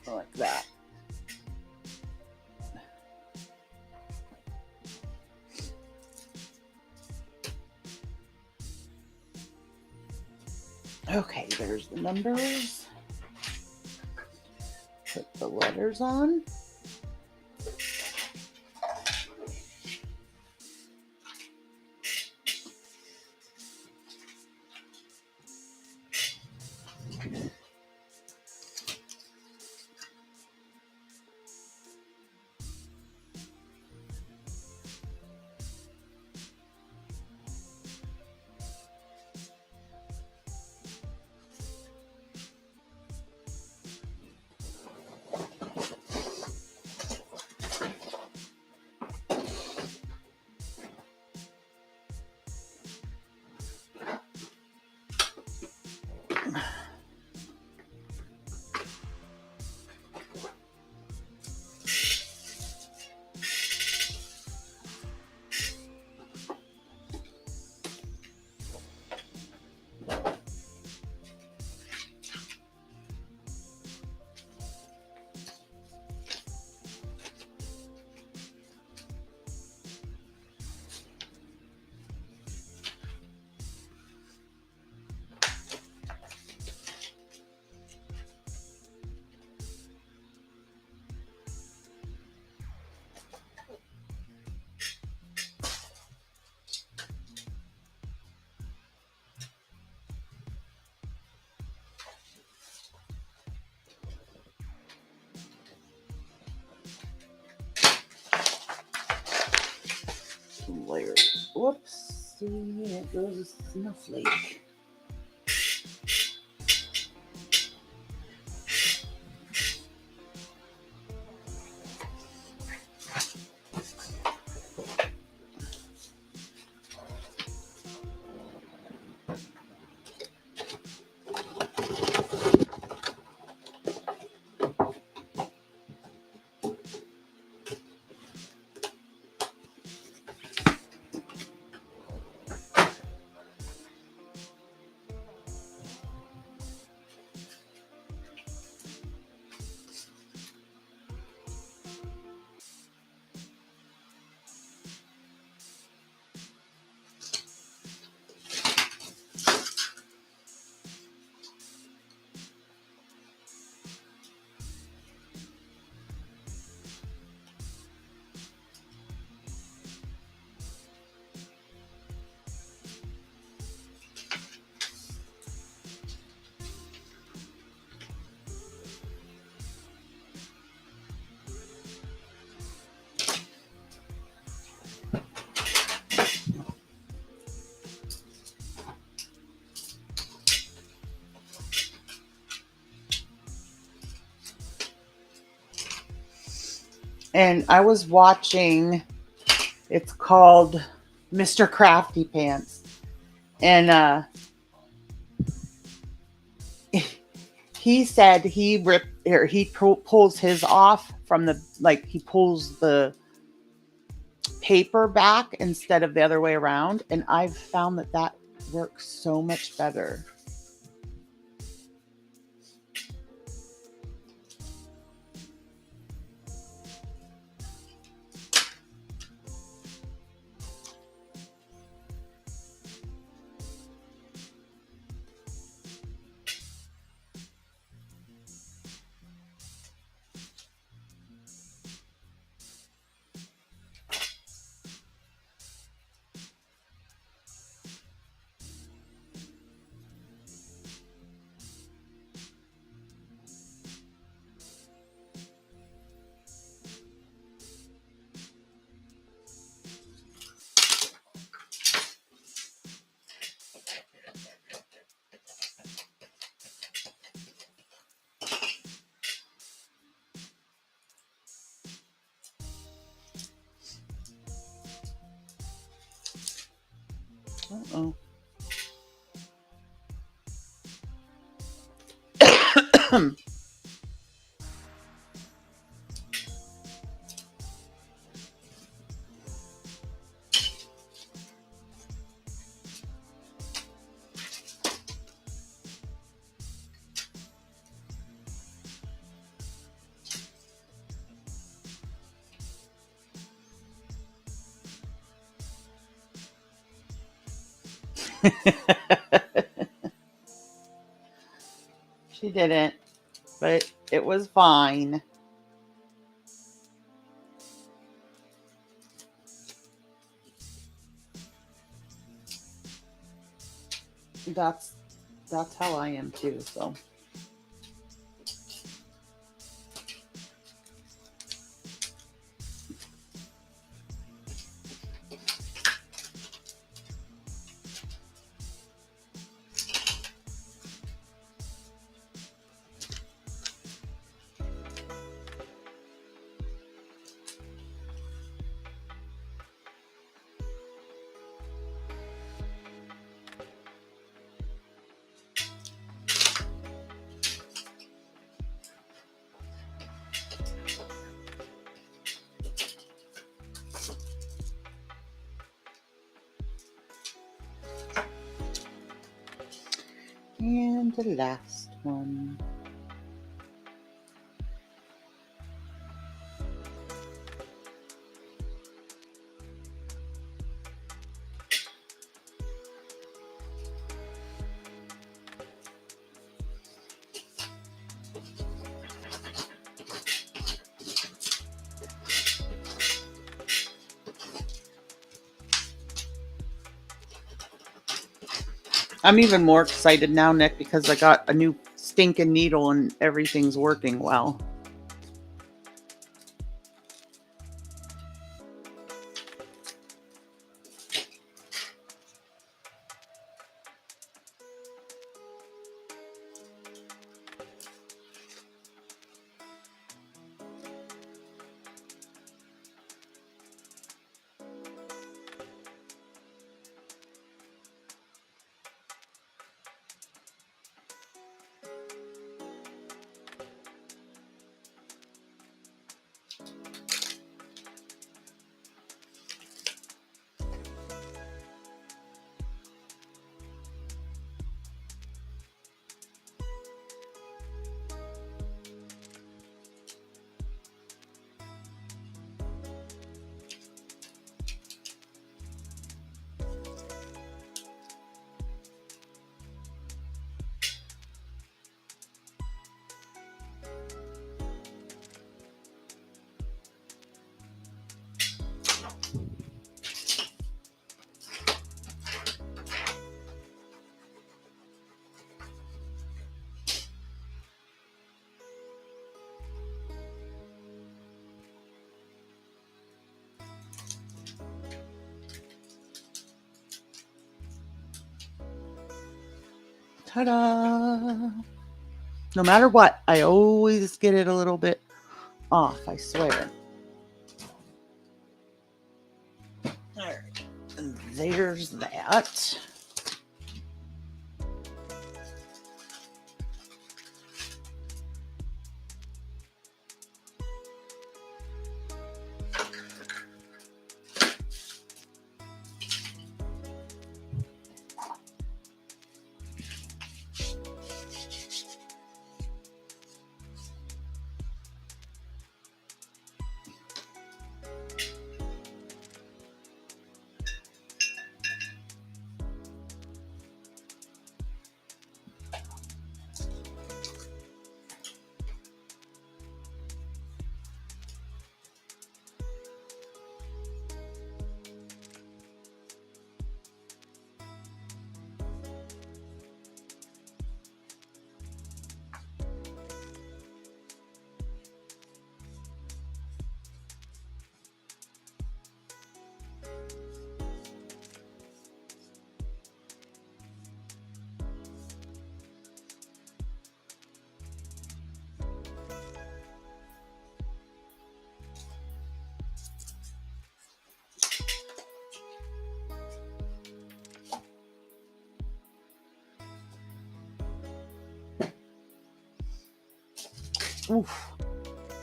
B: Like that. Okay, there's the numbers. Put the letters on. Layers. Whoops. See, it goes a snowflake. And I was watching, it's called Mr. Crafty Pants. And he said he pulls his off from the, like, he pulls the paper back instead of the other way around. And I've found that that works so much better. Uh-oh. She didn't, but it was fine. That's how I am too, so. And the last one. I'm even more excited now, Nick, because I got a new stinking needle and everything's working well. Ta-da! No matter what, I always get it a little bit off, I swear. All right, and there's that. Oof.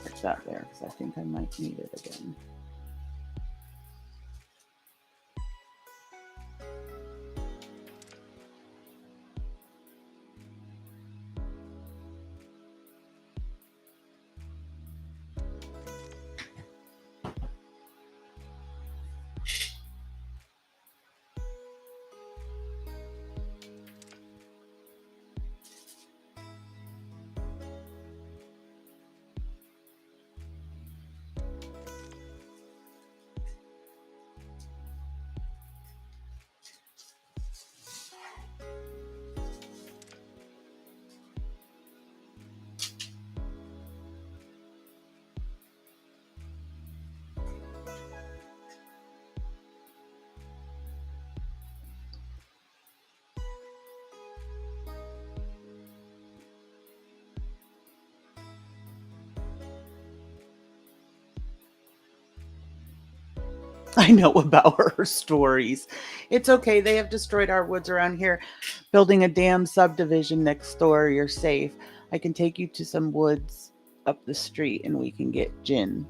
B: Put that there because I think I might need it again. I know about her stories. It's okay. They have destroyed our woods around here, building a damn subdivision next door. You're safe. I can take you to some woods up the street and we can get gin.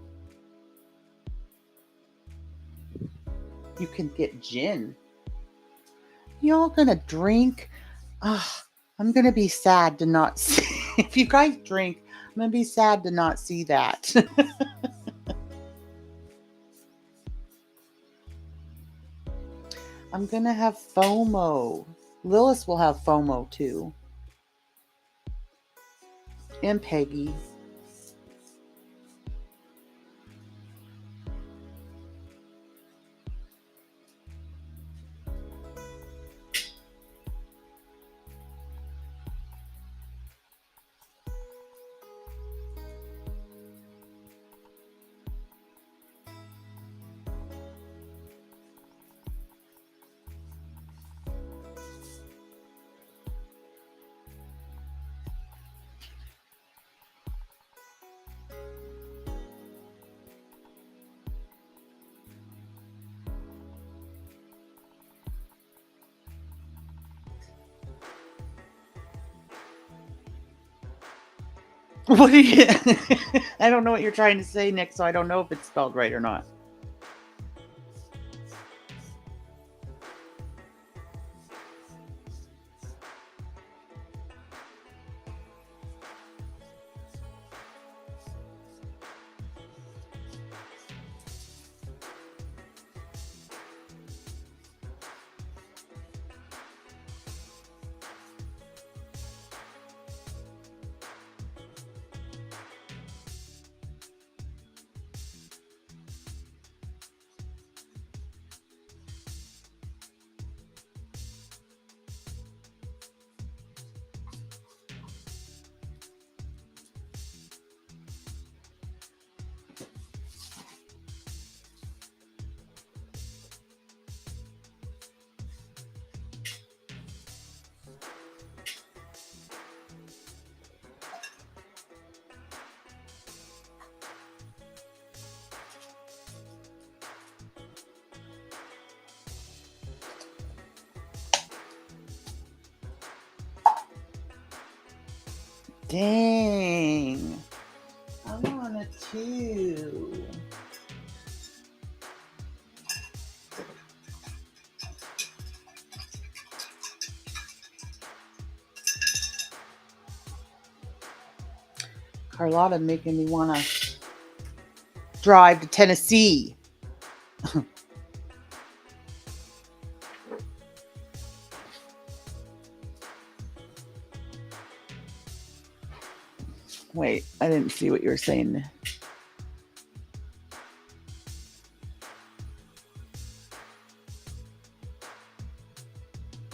B: You can get gin. Y'all gonna drink? Ah, I'm gonna be sad to not see. If you guys drink, I'm gonna be sad to not see that. I'm gonna have FOMO. Lilith will have FOMO too. And Peggy. What are you? I don't know what you're trying to say, Nick, so I don't know if it's spelled right or not. Dang. I want it too. Carlotta making me want to drive to Tennessee. Wait, I didn't see what you were saying.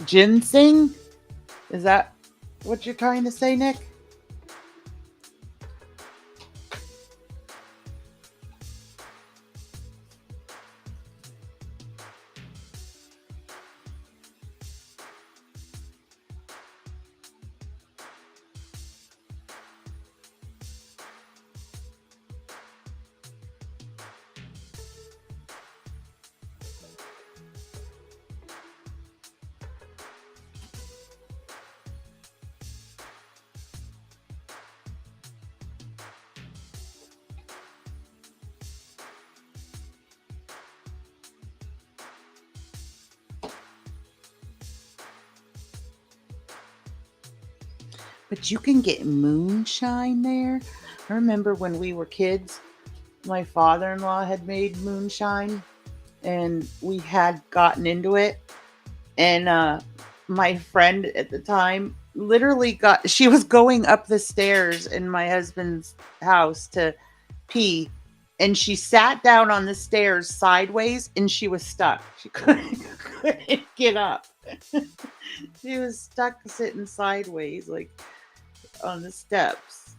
B: Ginseng? Is that what you're trying to say, Nick? But you can get moonshine there. I remember when we were kids, my father-in-law had made moonshine and we had gotten into it. And my friend at the time literally she was going up the stairs in my husband's house to pee, and she sat down on the stairs sideways and she was stuck. She couldn't get up. She was stuck sitting sideways, like on the steps.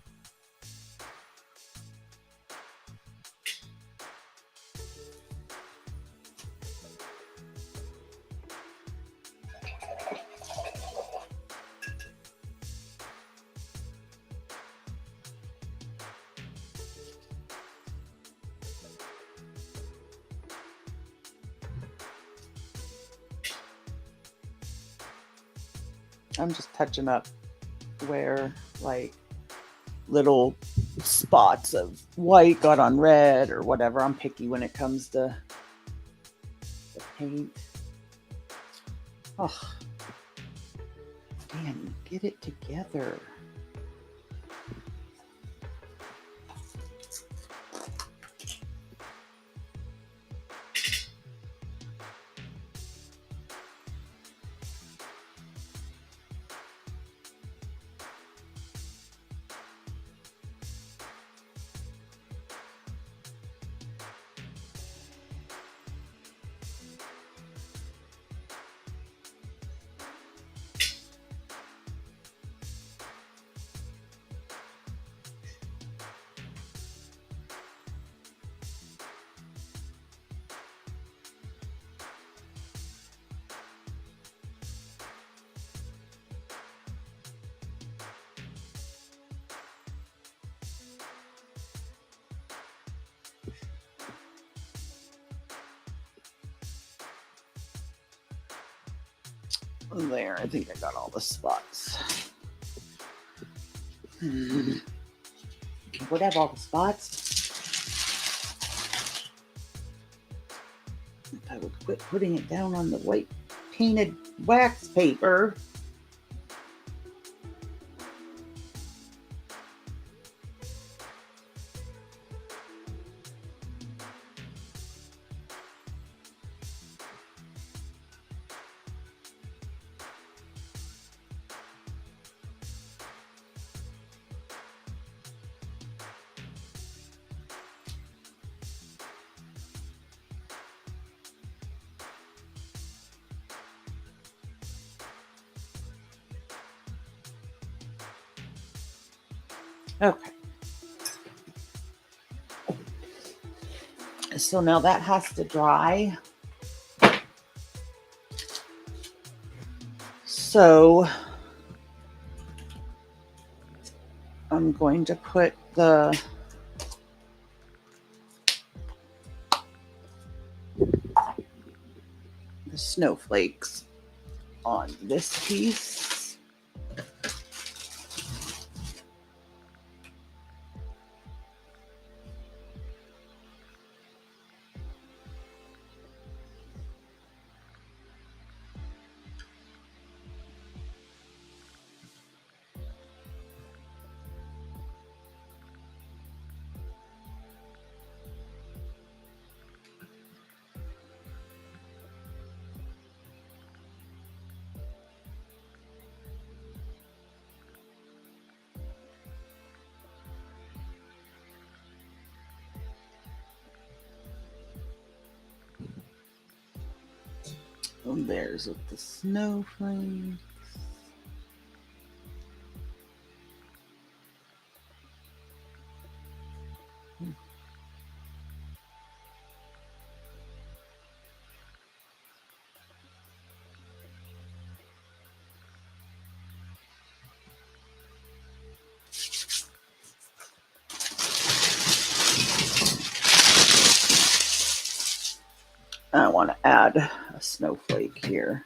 B: I'm just touching up where like little spots of white got on red or whatever. I'm picky when it comes to the paint. Oh, Dani, get it together. There, I think I got all the spots. Would have all the spots if I would quit putting it down on the white painted wax paper. Okay. So now that has to dry. So I'm going to put the snowflakes on this piece. And there's with the snowflakes. I want to add a snowflake here.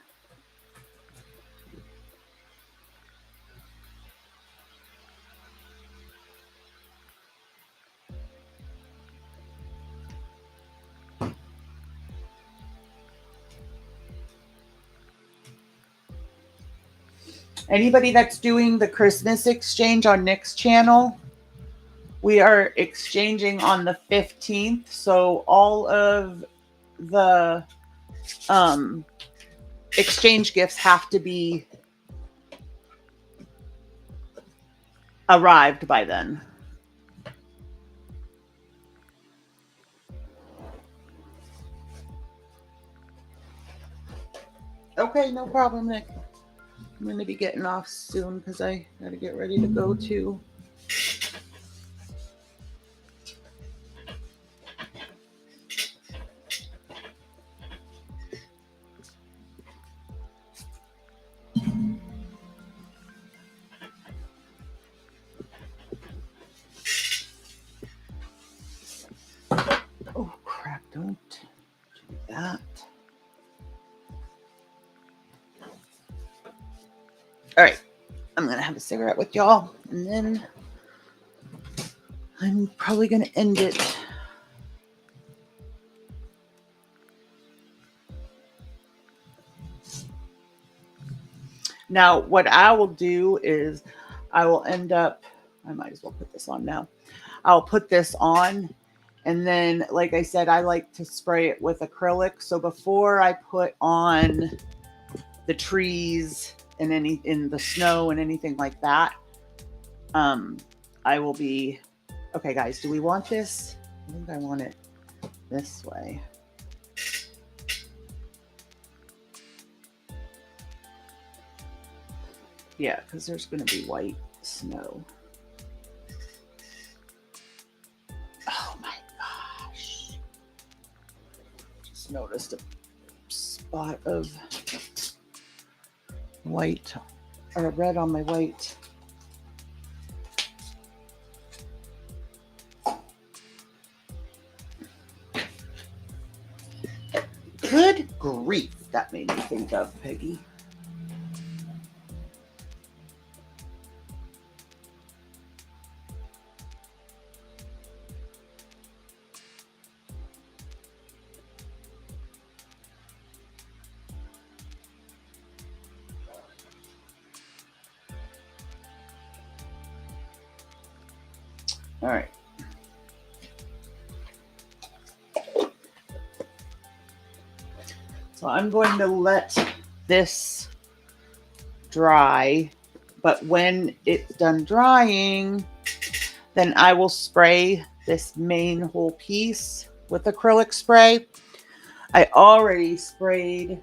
B: Anybody that's doing the Christmas exchange on Nick's channel, we are exchanging on the 15th. So all of the exchange gifts have to be arrived by then. Okay, no problem, Nick. I'm going to be getting off soon because I got to get ready to go too. Oh, crap, don't do that. All right, I'm going to have a cigarette with y'all, and then I'm probably going to end it. Now, what I will do is I will end up, I might as well put this on now. I'll put this on, and then, like I said, I like to spray it with acrylic. So before I put on the trees and in the snow and anything like that, I will be, okay, guys, do we want this? I think I want it this way. Yeah, because there's going to be white snow. Oh my gosh. Just noticed a spot of white or red on my white. Good grief, that made me think of Peggy. All right. So I'm going to let this dry, but when it's done drying, then I will spray this main whole piece with acrylic spray. I already sprayed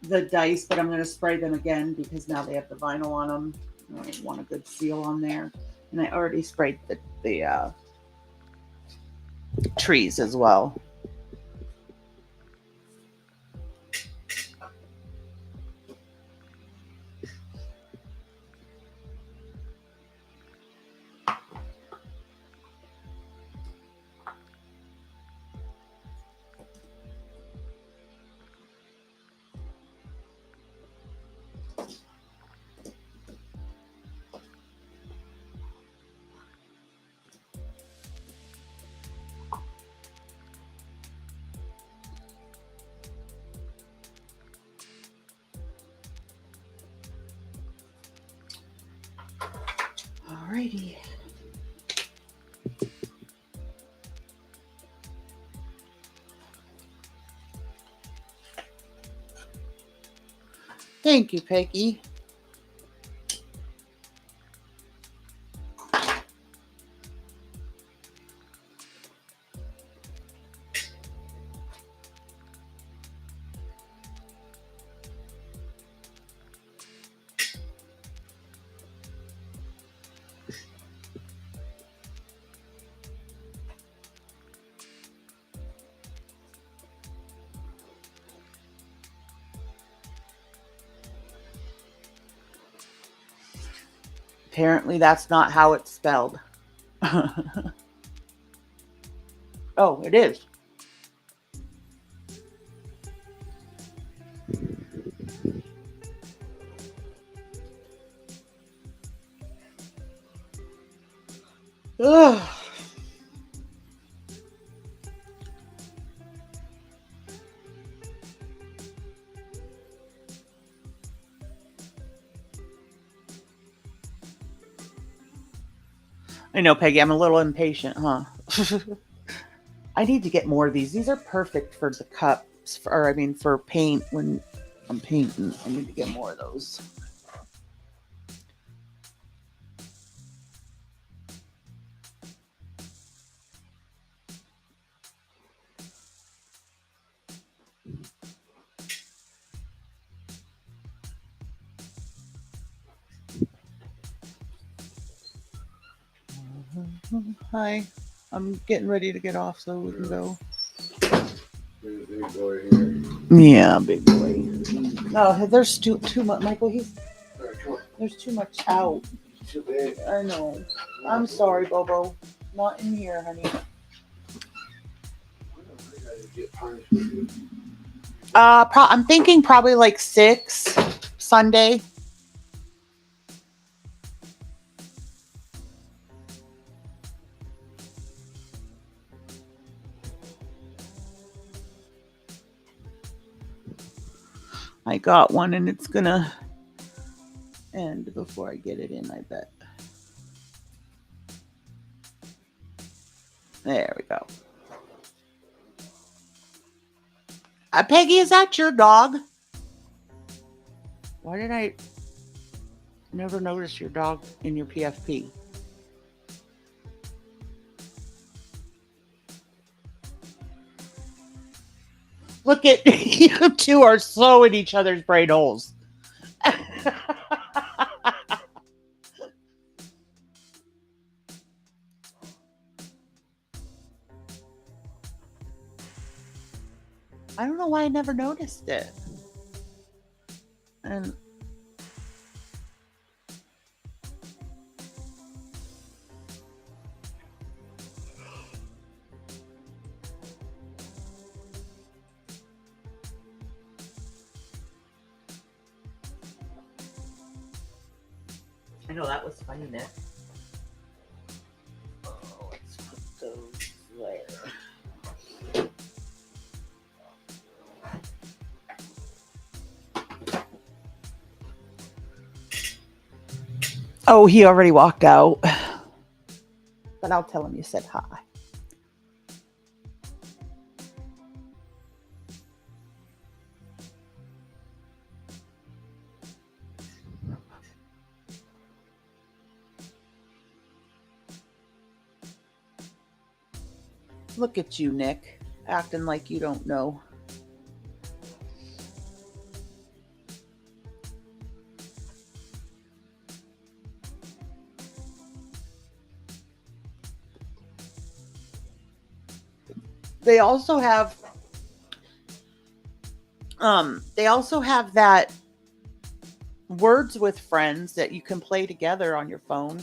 B: the dice, but I'm going to spray them again because now they have the vinyl on them. I want a good seal on there. And I already sprayed the trees as well. Alrighty. Thank you, Peggy. Apparently that's not how it's spelled. Oh, it is. Ugh. I know, Peggy, I'm a little impatient, huh? I need to get more of these. These are perfect for the cups, or I mean, for paint when I'm painting. I need to get more of those. Hi. I'm getting ready to get off so we can go.
C: Big boy here.
B: Yeah, big boy. No, there's too much. Michael, there's too much out.
C: Too big.
B: I know. I'm sorry, Bobo. Not in here, honey. I'm thinking probably like 6 Sunday. I got one and it's gonna end before I get it in, I bet. There we go. Peggy, is that your dog? Why did I never notice your dog in your PFP? Look at you two are so in each other's brain holes. I don't know why I never noticed it. And I know that was funny, Nick. Oh, let's put those there. Oh, he already walked out. But I'll tell him you said hi. Look at you, Nick, acting like you don't know. They also have that Words with Friends that you can play together on your phone.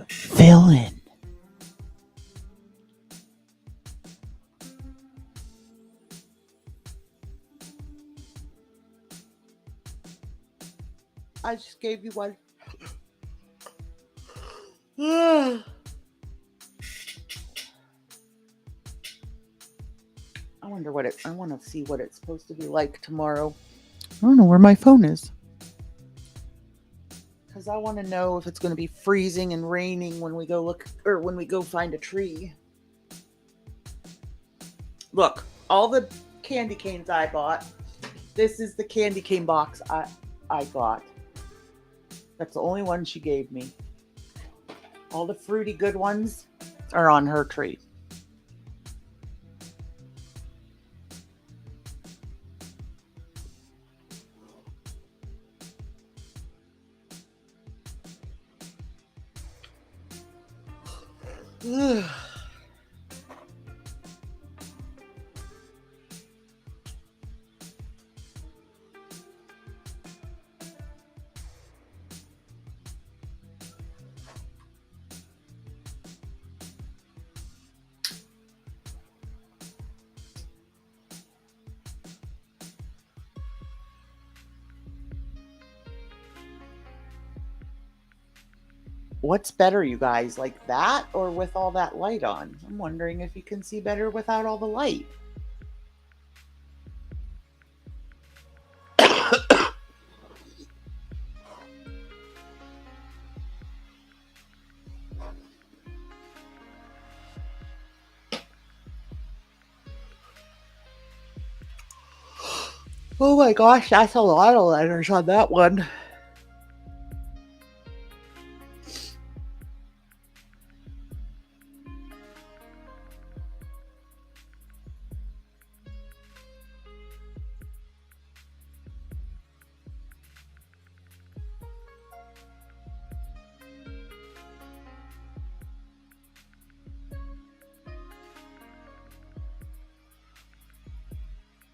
B: Fill in. I just gave you one. I want to see what it's supposed to be like tomorrow. I don't know where my phone is. Because I want to know if it's going to be freezing and raining when we go look, or when we go find a tree. Look, all the candy canes I bought. This is the candy cane box I got. That's the only one she gave me. All the fruity good ones are on her tree. Ugh. What's better, you guys, like that or with all that light on? I'm wondering if you can see better without all the light. Oh my gosh, that's a lot of letters on that one.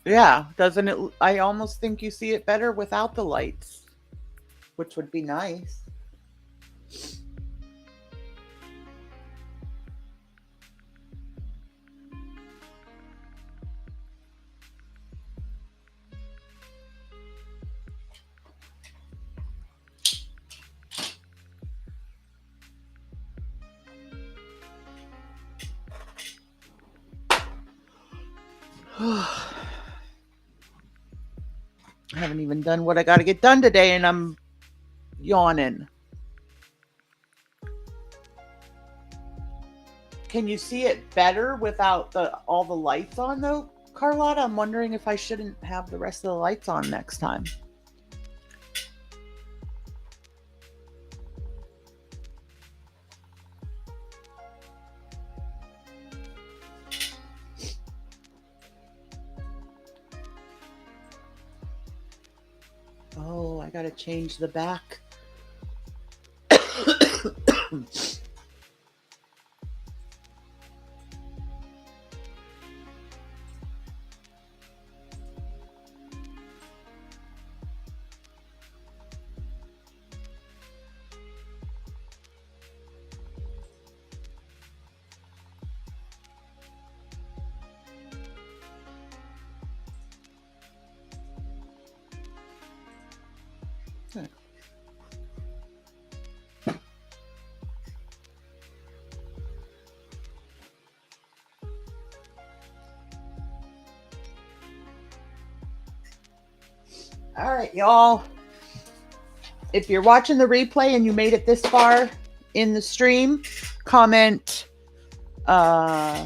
B: Yeah, doesn't it? I almost think you see it better without the lights, which would be nice. I haven't even done what I got to get done today, and I'm yawning. Can you see it better without all the lights on, though, Carlotta? I'm wondering if I shouldn't have the rest of the lights on next time. Oh, I got to change the back. All right, y'all. If you're watching the replay and you made it this far in the stream, comment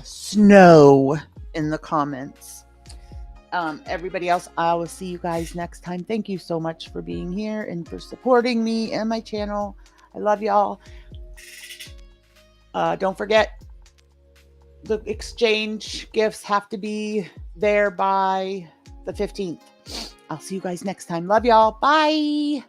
B: snow in the comments. Everybody else, I will see you guys next time. Thank you so much for being here and for supporting me and my channel. I love y'all. Don't forget, the exchange gifts have to be there by the 15th. I'll see you guys next time. Love y'all. Bye.